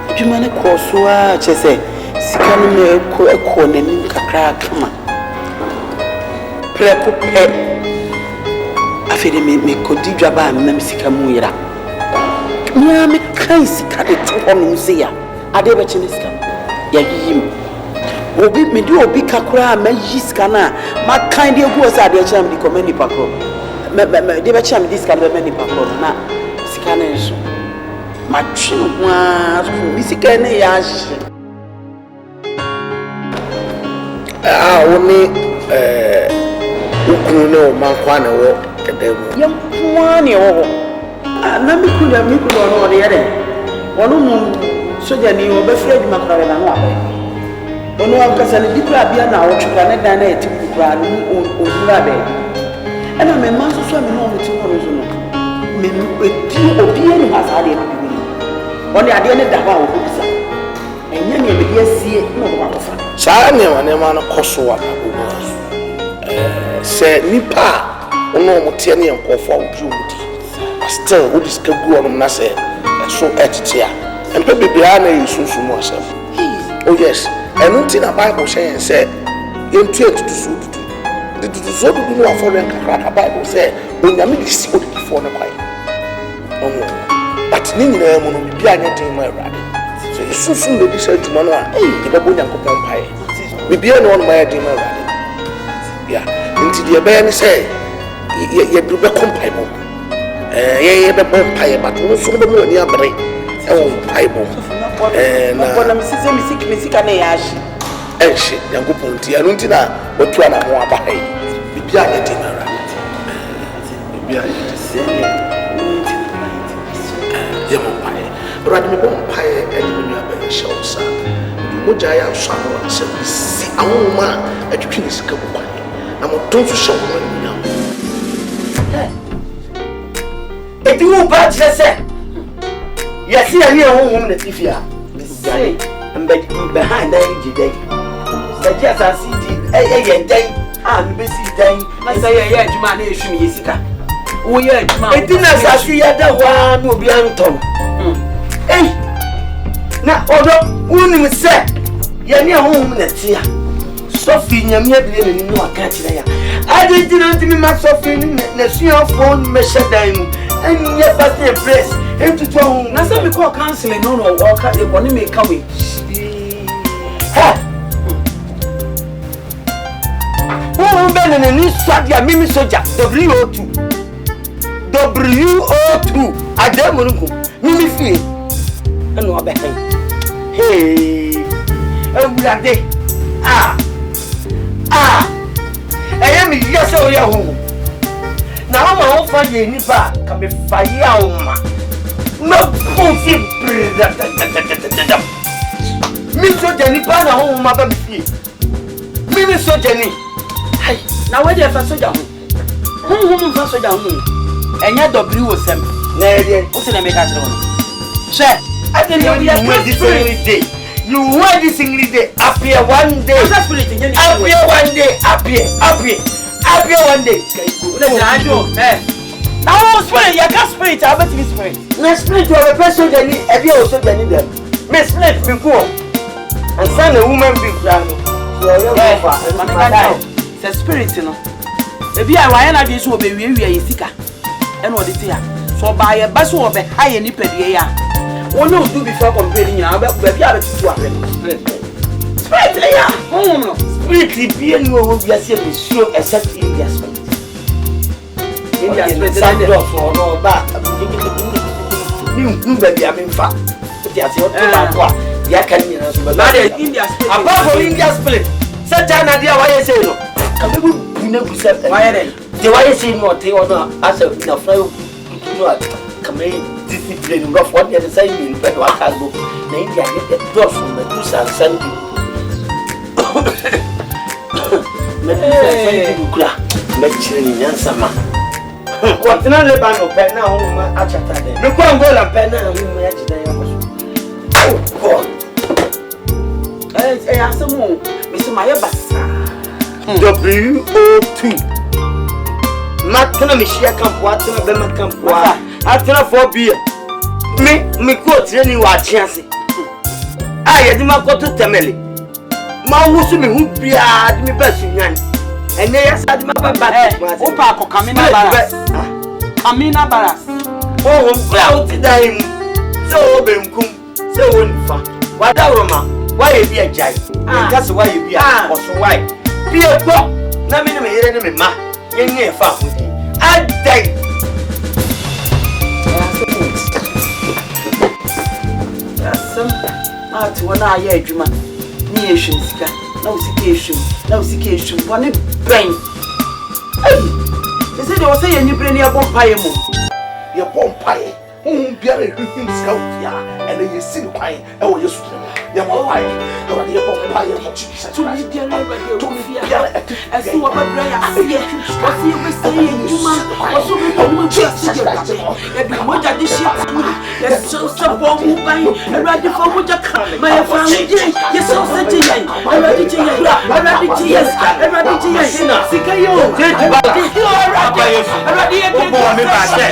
adwuma ne kɔso a kyese sika no me ekɔ nanim kakra kama prepo pe afede me kodi dwaba am na me sika mu yira nya me kan sika de to hono se ya ade be kyene sika ya yiyim obi me di obi kakra ma yi sika na ma kan de egu osa ade kyam di komani pakro me de be kyam di sika be mani pakro na sika na nso Machine was Michigan Yash. Only Ukuno Mankwana walk at them. Young one, Nami could have me put on the other. One so that you will be afraid of Macarena. Don't know how to deep rabia now, which can not deny to grab or rabbi. And I'm a master swimming on the tomorrow. Obi has had it. On the idea that I will say, and then you will see it. No, Sanya wanemana kosoa say nipa ono mutiani enkofo udwumudi still wo diskagu ono na say so etitia empe bibia na yesusu mu asem oh yes enunti na bible say yentu etutu so dudu no afọ na kakra bible say onyame di si odifo na kwai but ni nyina mu no bi anya din ma awurade so isusun be bi sha adwuma no a e be bo nyankopɔn pae bibi ene won ma ya din ma awurade ya nti de be ne say ye du be kompai bo ye be bo pae but wo so be mo ni abre e wo pae bo na bona misika na ya ahye ehye nyankopɔn ti anu nti na otu ana ho aba hai bibi anya din ma awurade bibi anya din ye mo pae awurade me bo pae e di me aba show sa mo jaya so no se si awoma atwitwi ni sika bo kwan na mo don so show mo ni nyam eti wo ba tse yesi ya ni honhom na tifia say behind that jidai say asasi di ye dan and be si dan na say ye adwuma na ehwim yesika wo ye adwuma eti na asasi ya da wa na obi antom na odo unim se ye ni honhom na tia sofi nyame abire ni no aka kire ya ade dino ntimi ma sofi na sua phone me shedan mu anya fast press etutu honhom na say me call counseling no work e boni me ka we ha honhom be ni swadia mimi soja WO2 adamunku mimi fie eno obe hey ewurade eye mi yese ori ahun na ma won fa ye ni ba ka me fa ye awma no konfi brida mi so je ni ba na hon ma ba mi fie mi so je ni hai na we je fa soja hu fa soja hu enya wo sem na ere o se na me ka kire won she ade ni obi ya you want this single day appear one day appear one day appear one day now spirit ya ka spirit abeti spirit na spirit of a person that need every also that need them me spirit be go and send a woman be ground so you go for spirit no e bi ai wa na bi so obe wiewia yesika e no de te ya so ba ye ba so obe aye ni pedie ya one no do before comparing ya ba bia be tutu ahwe spirit ya no spirit bi enu wo bia se be sure except India spirit and the for no ba ni ba bia me fa ti ase o to ba kwa ya kan ni na so ba India spirit apart from India spirit say China dia wa ye say no ka be bu na ku say the wa ye say no te ono as na fly no come discipline rough what they say in bed wa ka go na India get drop from the two sand me kula me chire ni nyansa ma what na le ba no pe na ho ma achata de me kwa ngola pe na ho ma achita ya ko oh god asemu me so ma ye basa WO2 matna me shia kampo atna be ma kampo atna for beer me ko training wa chiase ye di ma ko to temele ma wusu me hu bia di me basu nyan ene ya sa di ma ba o pa ko kamina baras oh cloud time so be nkum so wonfa wada roma why e bi ajai nka so why e bi a ko so why bi e go na me yere ne me ma ye nye fa hu di adai ati wona aye adwuma ni ehwem sika na usika ehwem bone ben ese de wose ye nyibre ni abompaye mu ye bompaye biara ehwim sika ofia ene ye sin kwan e wo yesu ye bompaye awade ye bompaye mo Jesus to ni biara to biara ese wo babra ya asiye wose ye bese ye adwuma wose be mo ji asiye e bi mo jadi shit ye so bo mu ban awade fo mo jaka ma ye fa je ye so se je ye awade je ye awade je ye sika yo je ti bala awade ye bo me ba se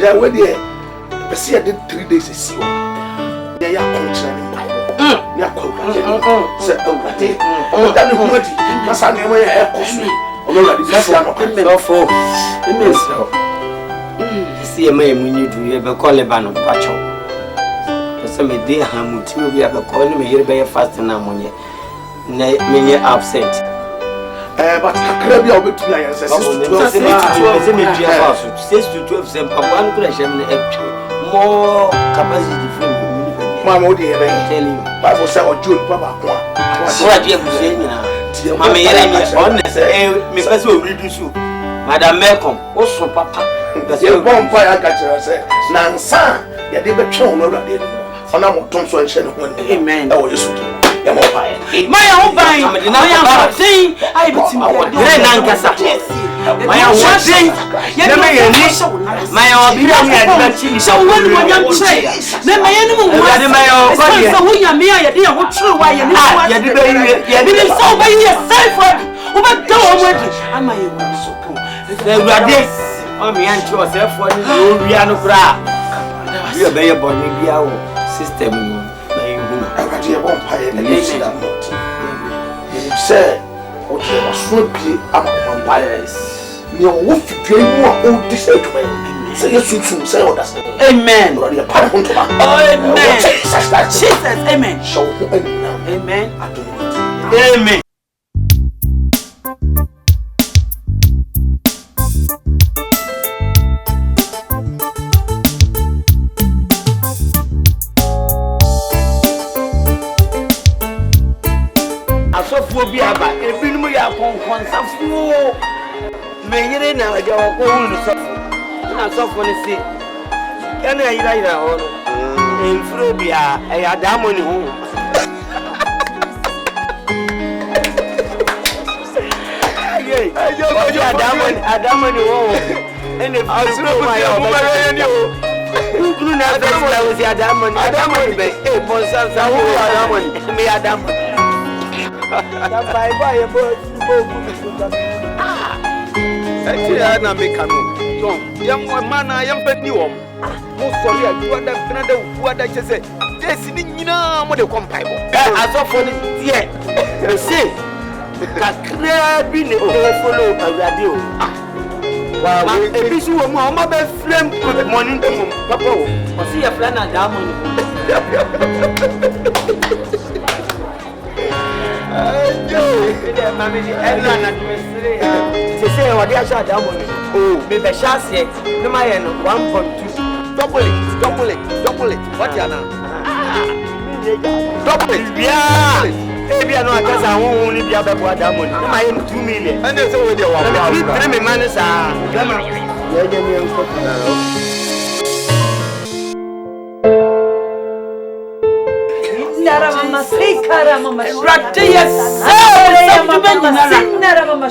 I went there. I see I did 3 days. I see you. They are concerning Bible. They are concerning. Say, oh, they. Oh, that is what. That's how they were a costly. Oh, that's not for. It means so. See a man when you do you ever call a band of Pacho. Some day, Hamuti will be able to call him here by a fast and ammonia. Many absent. But I can't be able to play as a 6 to 12 cents. One could have more capacity for me. Mamma, dear, I tell you, Bible said, or June, Papa. What you have saying now? Mamma, honest, Miss will reduce you. Madame Malcolm, also Papa. The bomb fire catcher said, Nansan, you did a tone already. On our Thompson and Shannon. Amen. Oh, you should. My own buying, my own thing, I put in Nankasa. My own thing, my own beauty. So when you say, then my enemy was my own body. So we are mere idea what true why you didn't so by yourself. What do I want? Am I so poor? There were this on me and yourself for the Riano Bra. You are very bonny system. I won't pay the nation that not. You say, okay, I should be a vampires. Your wolf game more old disagreement. Say, yes, you should say, oh, that's amen. Amen. Jesus, amen. Show amen. I don't know. Amen. Be about every new upon consumption. May you know your own suffer. And suffer and see. Can I write on in Frobia? I had Damon home. I Damon home. And if I was who grew now, I was Adamon. Adamon, a Ponsas, Adamon, me Adamon. Actually, I am a canoe. So, young man, I am petty one. Most sorry, I do another what I just said. Yes, you know what the compile. I saw for the year. You see, the crab in the follow a radio. Wow, a piece of my flame with the morning. Papa, see a plan and diamond. Mammy, everyone to say what they are shot down. Oh, maybe a shot yet. No, my end 1.2. Double it. What you are now? Double it. Yeah. Maybe I know because I won't only be able to have that money. I am 2 million. And there's already 1 million. Manus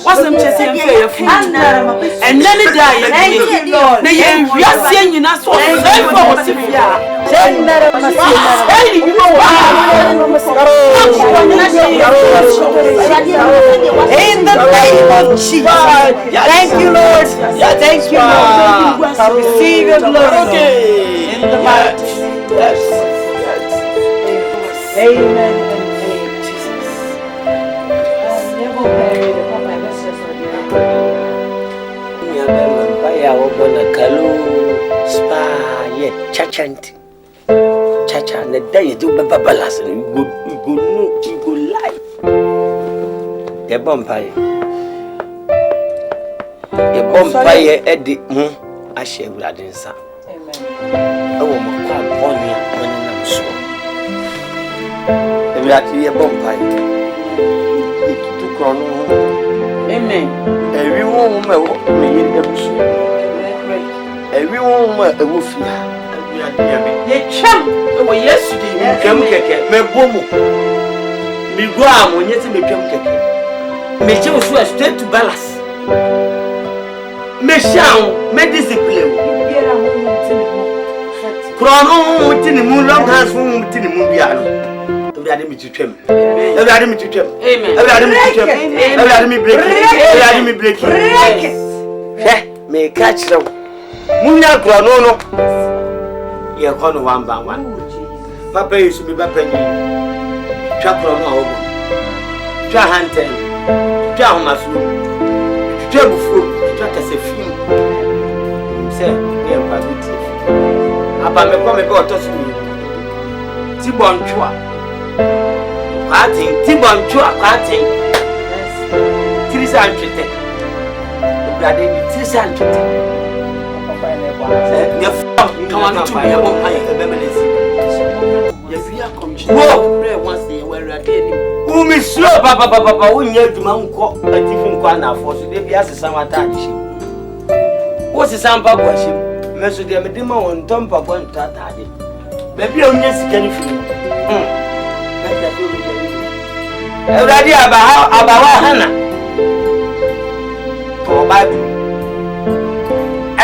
wasn't just and then it died. Thank you, Lord. You are saying you're not so in the name of Jesus. Thank you, Lord. Thank you, Lord. Receive your glory in the mighty name. Amen and amen, Jesus. I'll never bury the papa message of the Kalu spa yet chachanti. Chacha and the day you do babalas and you go lie. The bumpire. The bumpire Eddie I share Radinsa. Amen. Oh, my God, Bonnie, when I'm sure. We actually a bumpire. It took on. Amen. Everyone may everyone a wolf. Ye chum, yesterday, me boom. Me go am when you see me come keke. Me che so straight to balance. Me shall me discipline. Chrono mutini mu long hands mutini mu biaro. Everybody me to twem. Everybody me to twem. Amen. Everybody me to twem. Everybody me break. Everybody me break. Me catch them. Munya chrono no. Ye kono one by one. Papa used to be papa ni. Twa chrono obo. Twa hanten. Twa homasu. Twa bufu. Twa kase film. Say, ye paguti. Aba me come be otosu mi. Ti bonchua. Kwatin, ti bonchua kwatin. Tirisa anchete. Obrade ni tirisa anchete. Papa ne kwa. Ne fa come on to me abon aye ebe menesi. Ye via commission. Wo, re once ye we rade ni. Wo mi slow papa wo nya adwuma nko atifi nko na afo so de bia sesa wata achi. Wo sesa mpa kwa shi. Meso de medima won tompa kwanta taade. Baby onye sika ni fi. Everybody abawa hana. To Bible.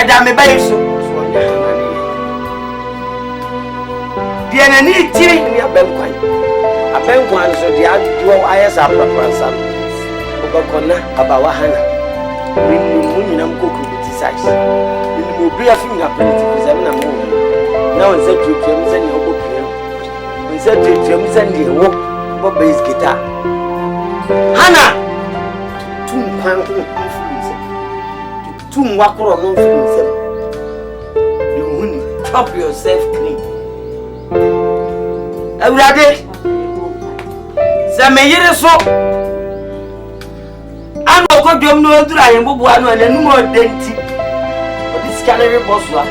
Eda me bayi so onya hana ni. Die na ni tiri ni abenkwan. Abenkwan so de aduo ayesa apapransa. Obakona abawa hana. Minnu nyina mkoku criticize. Obi afi na politics am na mo na on say tutuam say ne obo piem on say tutuam say ne wo bo bass guitar hana tum kwan ko influence tum wakoro no influence you huni chop yourself clean awurade say me yire so ano ko dwom no odura yen bobo anu ananu mo denti Canary Boswa.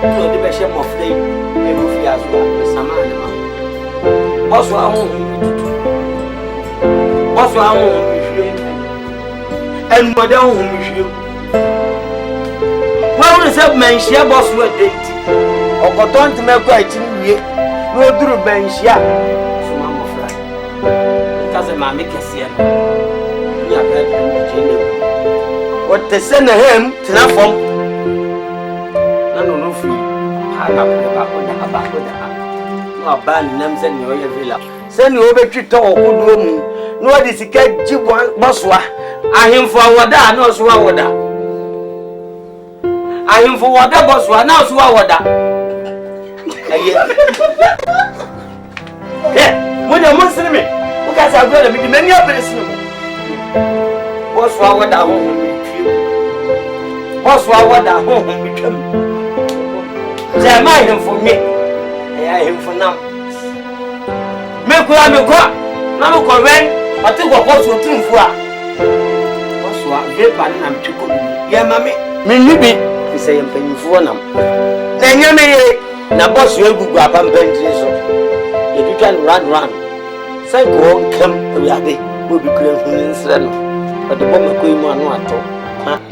No, the best of them, they will be as well. Some animal. Boswa won't be Boswa won't be and Madame whom you. Well, the sub man share Boswa date. Or got on to make quite in ye. No, do bench ya. So, Mamma Fly. Because a mammy can see it. You have heard what they send him to not from. No free. No ban nam send you your villa. Send you over to talk good room. No this get one bosswa. I him for wada no swa wada. I him for wada bosswa now swa wada. Yeah, when you must me. Because I got me many of this. Bosswa wada home. Bosswa wada home. Say my him for me. I him for now. Me ko na me ko wen I think what was to tun for. Boss wa be pa na me twiko. Ye ma me nibi fi say mpanyifo nam. Na nya me ye na boss we gugu abambandire so. Ye twitwa run. Say go kam we ade mo bi kura hu nsre no. But the bomb ko imu anu ato.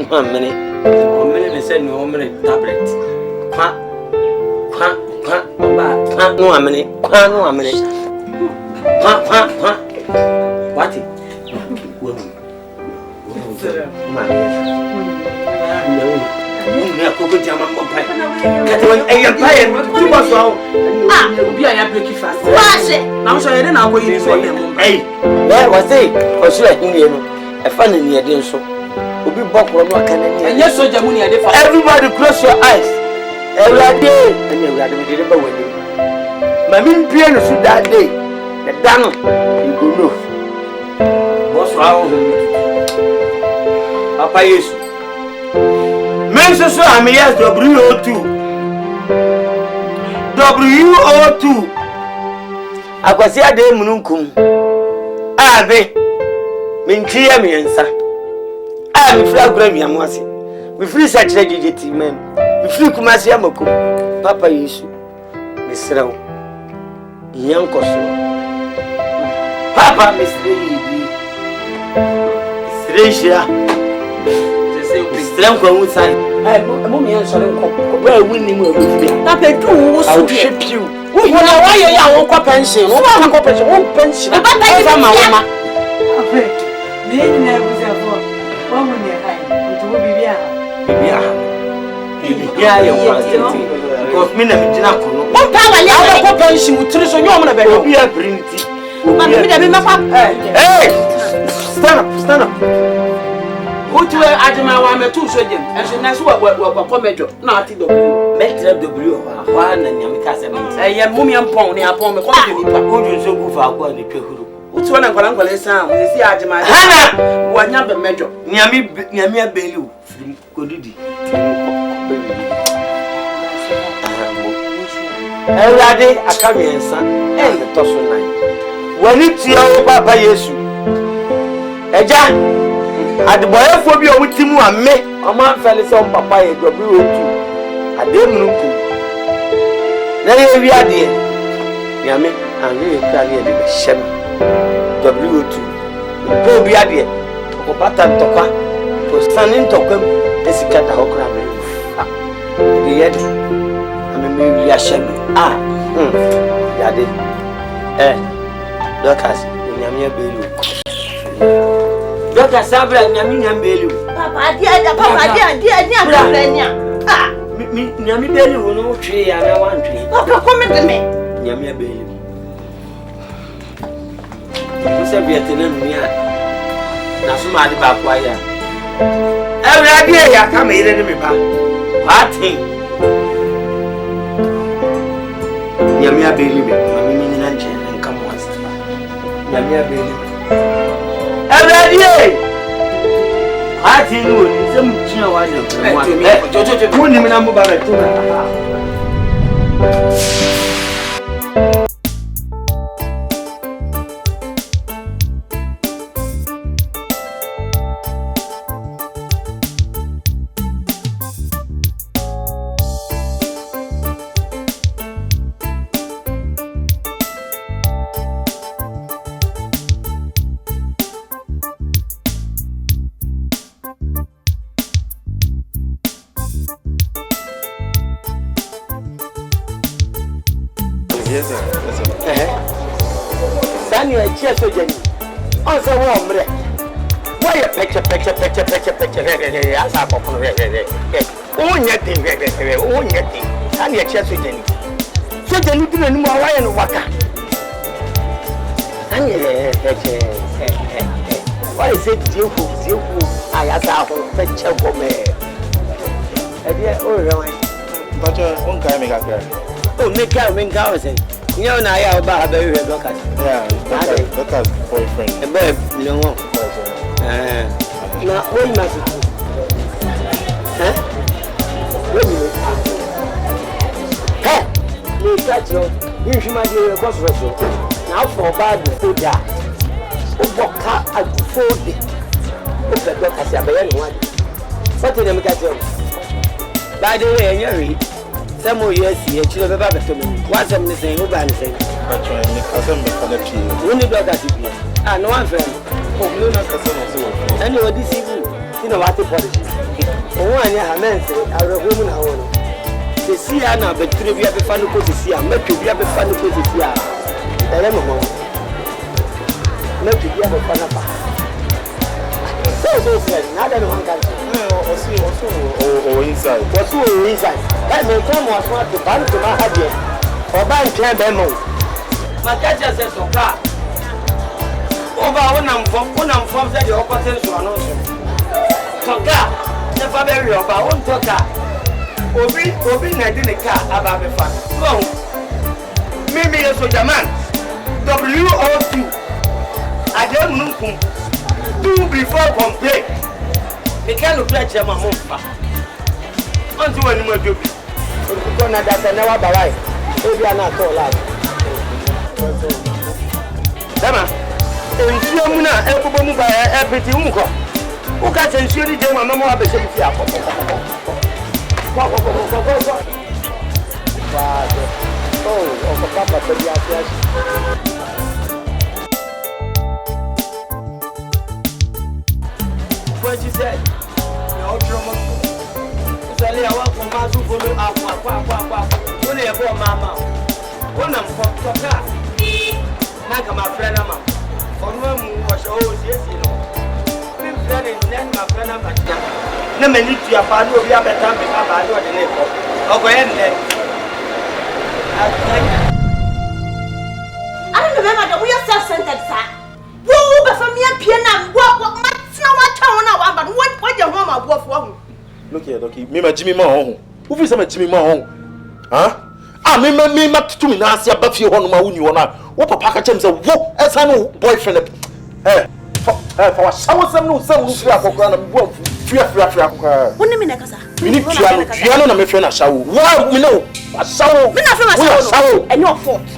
Ma mene. O mene me say no mene tablet. Kwa no amene what everybody close your eyes. Everybody, and you got to be delivered with you. Mammy piano shoot that day. The dano, you go know. What's wrong with me? Papa, yes. Men so I'm yes, WO2. WO2. I was here, de Mununkum. Abe, Mintia Miensa. I'm flag Grammy, I'm watching. We free such a digit, man. If you come as Yamako, Papa Yesu, Miss Row, Yanko, Papa, Miss Lady, Srecia, Strength go inside. Mommy answer nko. Where we ni mo be. Na pedu wo so de. Wo na why you ya won pension. Wo ba ko pension, wo pension. Ba ba ma wo ma. Afa. Me ni na buza fo. Wo mo ni hai. Nti wo bibia. Bibia ya quantity. Because me na me jina ko no. Wo pa wale ya ko pension utiri so nyom na be do. Obi a printi. Ma me da be ma pa. Hey! Stand up. Utu adima wa me tu so jem. Enso na so wa komejo. Na ati do. Metre W wa na nyame ka se me. Ye mumia mpon ni apon me komejo nipa. Ojo so gu fa akwa ni pehuru. Utu na nkwala san, we si adima. Hana! Wa nya be mejo. Nyame abeli o. Firi kodidi. Ewade akamiensa. To so nan. Wani tia o baba Yesu. Eja adeboyefo bi o mutimu ame o ma fele se o papa ye dobi otu ademnu ku na ye wi ade yame ane ye kra ne de shem dobi otu po bi ade ko bata ntokwa to sanin tokwam esika da hokra me de ye ame me wi a shem yade Lucas nyame abelu Doctor Sabra nyami nyambeli. Papa dia akranya. Ah, mi nyami beli wono twe ya na wantwe. Papa come de me. Nyami abeli. Musa biatena nua. Na so ma de ba kwa ya. Awurade ya ka me ire ne me ba. Patin. Nyami abeli me. Mami mi nyina nche nka mo asa. Nyami abeli. Awurade ati ni woni se mutuna wa de ko mo ni mi na mo ba re tuna Yes, sir. Sani ya chia so jani. On se wo mre. Wo ye peche ya sa ko ko o nya tin o nya tin. Sani ya chia so jani. So jani tin ni mo wa ye no waka. Sani peche. Why is it you aya sa ko peche ko me. E dia o re wa. But on kai me kakra. Oh, make out, say. You know, I have a baby, Lucas. Yeah, Lucas' boyfriend. A babe, you know. Now, what you must do? Huh? What do you hey, you catch you should mind your cost ratio. Now, for bad food, what car at 40. If the doctor says, I am one. What did you catch you? By the way, you're some more years here, she never got to me. What's I'm saying? Who ban saying? But I me for the tree. When the dog has to be. Ah, no one friend. Oh, no, not the same. Anyway, this evening, you know what the polish. Oh, one year, a man say, I will woman. I want to see her now, but three of you have a fun to see her. Make you have a fun to see her. I am a woman. Make you have a fun of her. So, friend, not that one can see. Oh, inside. What's all inside? That may come was what to ban to my head. Or ban clan demo. My catcher says, so car. Over when I'm from the opposite to an ocean. So car, never very over one talker. Obi, I didn't car about the fun. Go. Maybe a soldier man. WO2. I don't know. Do before complain. Me can't look like your mom. Until when you do it. Because that's never by if you are not so loud. Dama, if you are not able to buy everything, who can send you the Mamma of the city? Oh, Papa, what you said? follow up. When you go, Mama, when I'm from Toka, like my friend, Mama. For no one was always yes, you know. I'm friend and then my friend, I'm not. No, man, you are part of your better than I do the name. Okay, and then I don't remember that we are self-centered, sir. Woo, but for me, a piano, what much now, what town now, but what your mama was wrong. Look here, Doki. Me, my Jimmy Mahon. Who is my Jimmy Mahon? Huh? Ah, me, to me, Nancy, but you want my own, you are. What Papa James, a whoop, as I know, boyfriend. Eh, for some no, some fear. What do you mean, Casa? We need piano, my friend, I shall. Why, we know. I shall. We are and your fault.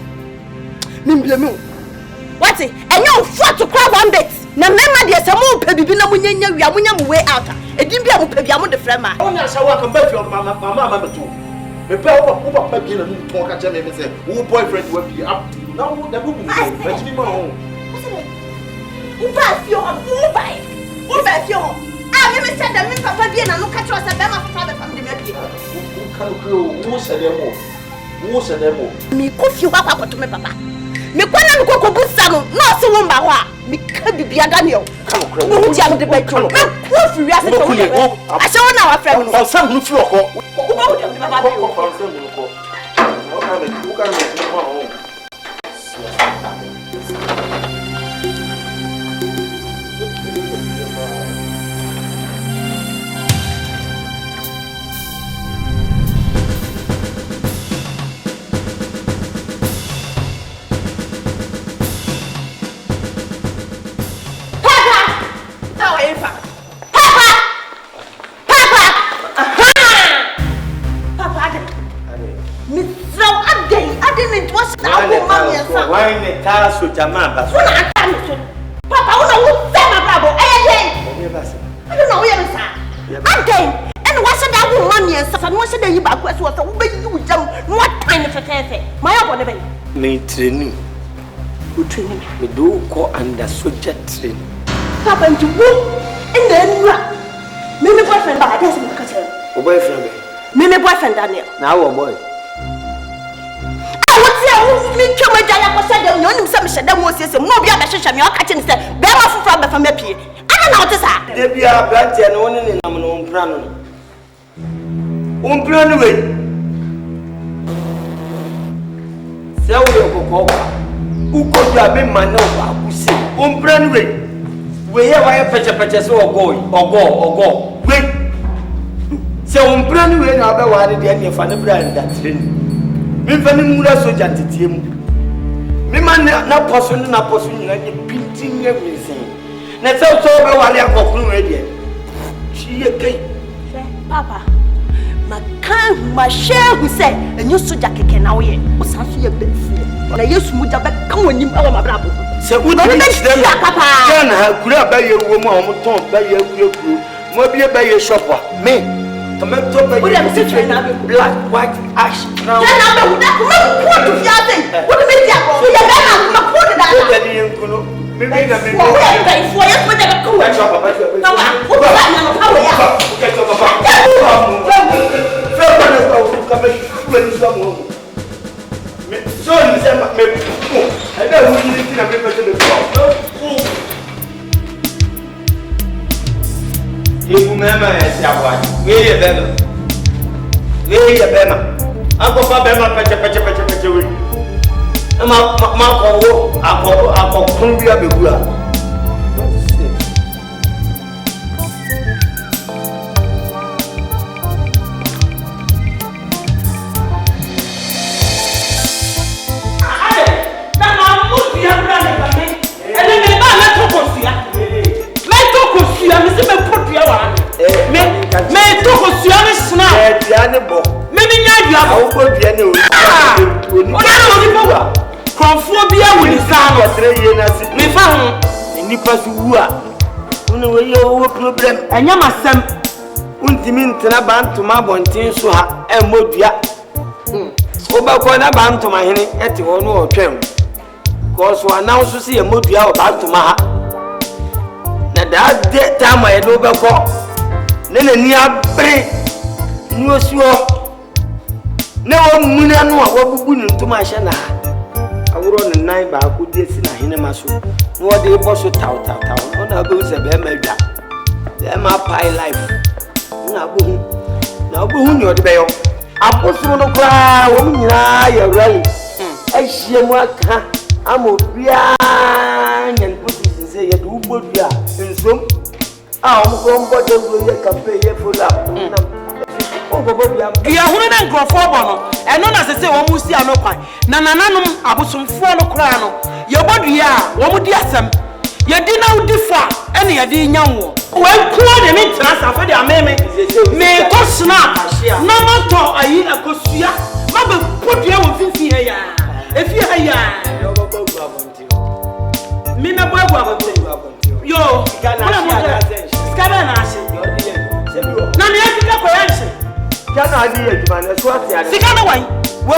What's it? And your fault to crab one bit. Na mema de samo pebibi na munyanya wi amunya mu way out. Edim bia mu pebi amu de frema. Onya shawa kan ba fi mama to. Me pe wo papa bi na mu to ka je me say wo boyfriend wa bi up. Na wo da bu bu. Ba ti ma ho. Wo ba fi o, wo ba fi o. Ah, me say da me papa bi na no ka tro say be ma papa be fam de me bi. Wo kan ko wo se dem mo. Wo se dem mo. Me ko fi wa kwa to me papa. Me kwana me ko busa no no se wo mba ho a me ka bibia Daniel wo ti am de bedroom wo fi wi ase to wo a se wo na wa frɛ me no sam no fi okɔ wo ba wo de baba bi o sam no ko wo ka me ma ho so jama ba so na aka no so papa wo na wo se ma brabo den I don't know where is again and what said that woman yes and what said you back so wo be you jam what kind of fefe my abone be me training me do ko under soldier training papa nti wo in the nura me boyfriend ba dey say me ka tell o boyfriend be me boyfriend Daniel na wo boy me chama jaya ko say dem nyonim say me sheda mo sese mo bia be hwehwe me o ka che ne say be ma fufura be fa mapie ana na wote sa de bia branch ne woni ne nam no umpra no umpra no we se wo ko uko bia be man na wa kusi umpra no we ye wa ye peche so ogo we se umpra no we na be wa de ne fa ne bra nda training me fani mura soja titie mu me man na poso nyina de pintin ye misen na se so be wale akokunu we de chi ye kai papa makan ma shehu say enyu soja keke na wo ye o san so ye befu na yesu muja be kan wonim e wo mabrabo se udi dem papa kan ha kura ba ye wo mu a wo ton ba ye kuru mo bie ba ye shop a me tomato ba ye black white ash brown na ba uda kuma ko to fiate wo me dia ko ye ba na ko de da na ye nkuno me na me ko ye ba fo ye ko de ko ba shop ba na ko ba na no pa wo ya ke to papa fe ba na ko ka ba ku ni so mo me so ni se me e da hu ni na me ba de ko Ibu mema ya siawa. Weye bema. Ako fa bema peche we. Ma ko wo ako kun bi abegura. Bo me bi nya dua wo ko dua ne o ni bo konfo bia wo ni sa no tre ye na si me fa ho nipa su wu a wono we ye wo problem anya masem untimi ntena bantoma bontin so ha e modua o ba ko na bantoma hene ete ho no o twem ko so anawo so si e modua o bantoma ha na da de tama e do be ko ne ni abre nuosuo na wo muna no a wabubu ne ntoma hye na aworo ne nan ba ko die si na hene maso no wo de bo so taw ona be se be ma dwa be ma pai life na bo hu ni ode be yo aposoro no kra wo nyina ya rally ahie mu aka amobia nyan position se ye do bodua nsom a o mo mbo de wo ye campaign ye follow up ya hunu na nkrofo bo no eno na sese wo mu si anokwan na nananom abosomfo no kra no ye bodua a wo mu di asem ye di na udi fa ene ye di nyanwo we kuo de mi trasa fa de ameme me ko snap na moto ayi akosua ma be podua wo fifi he ya efi he ya yo go go abonti mi na bo abonti yo skana na ase na me afika ko yanse kana adi aduma na so ati ade sika na wan wo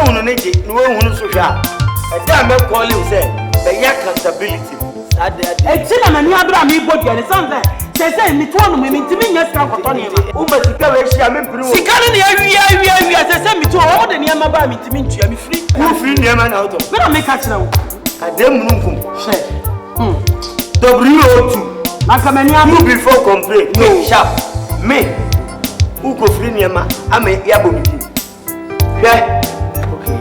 hunu ne je ni wo hunu so hwa e da me call you say be accountability ade e ti na mani abra mi bodua ne sanze say ni to no mi ntimi nya sika koto ne ma o ma sika we hia me mpiri wo sika ne awia say mi to wo de ne ma ba mi ntimi ntua mi free wo free ne ma na auto me na me ka kira wo ade mu nkum she W02 maka mani abu before complain no sharp me uko free niema ame yabo bibi hwe okay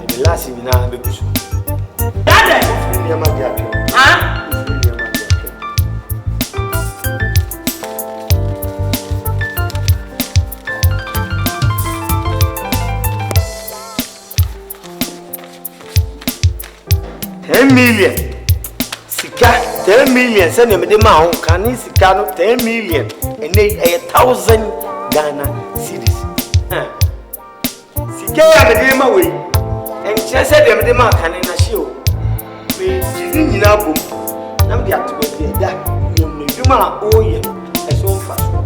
the last we na be kuso dade free niema jaake ha free niema jaake $10 million sika 10 million se ne me de ma ho kan sika no 10 million ene 1000 Ghana cities. Sike ya me de ma we. En chese de me de ma kan na hye o. Me jizi nyina bom. Na me de ato be da. Ye me dwuma o ye. E so mfa so.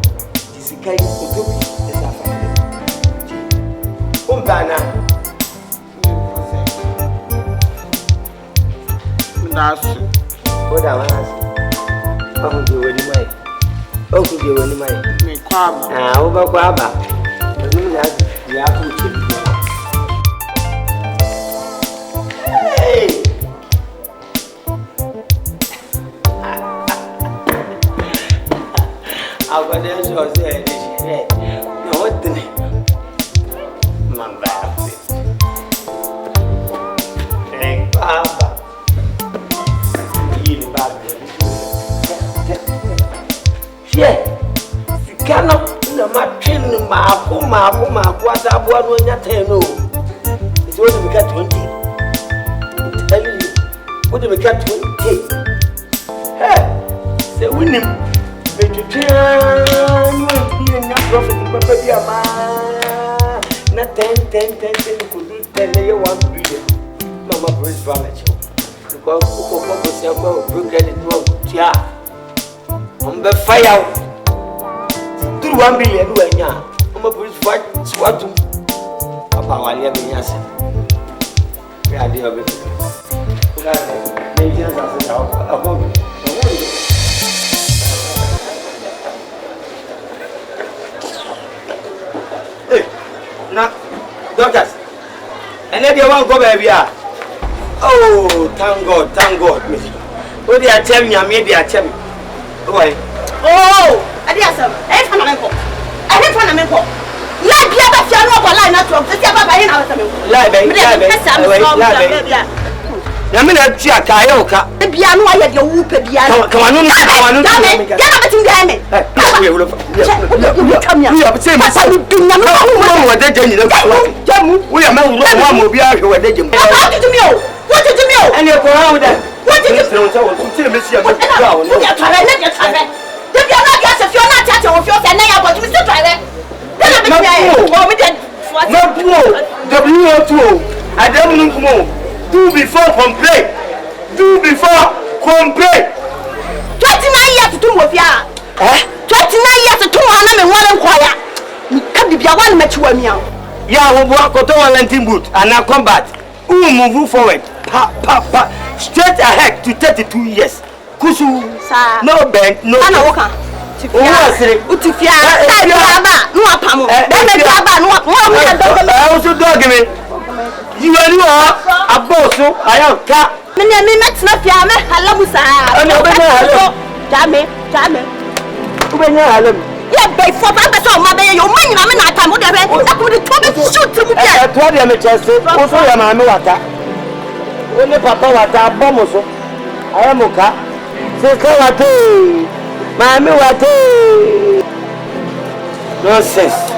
Di sika yi otobi e sa fa. O bana. Ndasu. O da wana. O de wani mai. O ku de wani mai. Ah, o ba kwa ba. Ni ya ku che. Hey. Agora eu só sei dizer. Não outro. Mamba. Ei, baba. Ele baba. Che. Sikano na matwin maako asabo no nya 10 no. Is what we got 20. I'm telling you. What we got 20. Hey. Say winim. Vegetarian you be na profit papa bia ma. Na 10 could do 10 year 1 billion. Mama praise value. Because ko se ko progress no tia. On be fire. 1 billion do enya. Mama praise fight swatu. Papa wali be nya se. We are there be. Oga ne nya sa se akobi. Na doctors and then they want go baby ah. Oh thank God me. Oh they are telling me they are telling me. Why? Oh ade asem e fa na menko e fa na menko la bia ba fia no go line na to se baba he na asem la na me na tia ka ye oka bia no aye de wu pe bia ka wanu na ga na betin ga me we will come here we say papa ni dunya no wo de je ni le jamu we ya ma wo wa mo bia hwe we de je what did you mean and you go around there what did you mean so what say me see am ga wo no ya tare de bia na ga se fio na tia wo fio se na ya bo tu se tare de na me bia wo me de no W02 Adam nkumo do before complain 29 years to mo fia 29 years to ho na me wore nkwaya ka bibia wa na machiwa mi an ya wo bo akoto Valentin boot and combat who move forward straight ahead to 32 years kusu no bend no ana woka Utifia. Aba. No apamo. Dem aba no. I also dog me. You are a boss. I am cat. Me met na fia me halamusa. Jame. Ubenya halam. Yeah, by for papa so ma be your man na me na atamo de be. Na ko de to be shoot mu bia. To de me chese. O so ya ma me wata. Only papa wata bomo so. I am oka. Se ka wata. Ma me wata. Nonsense.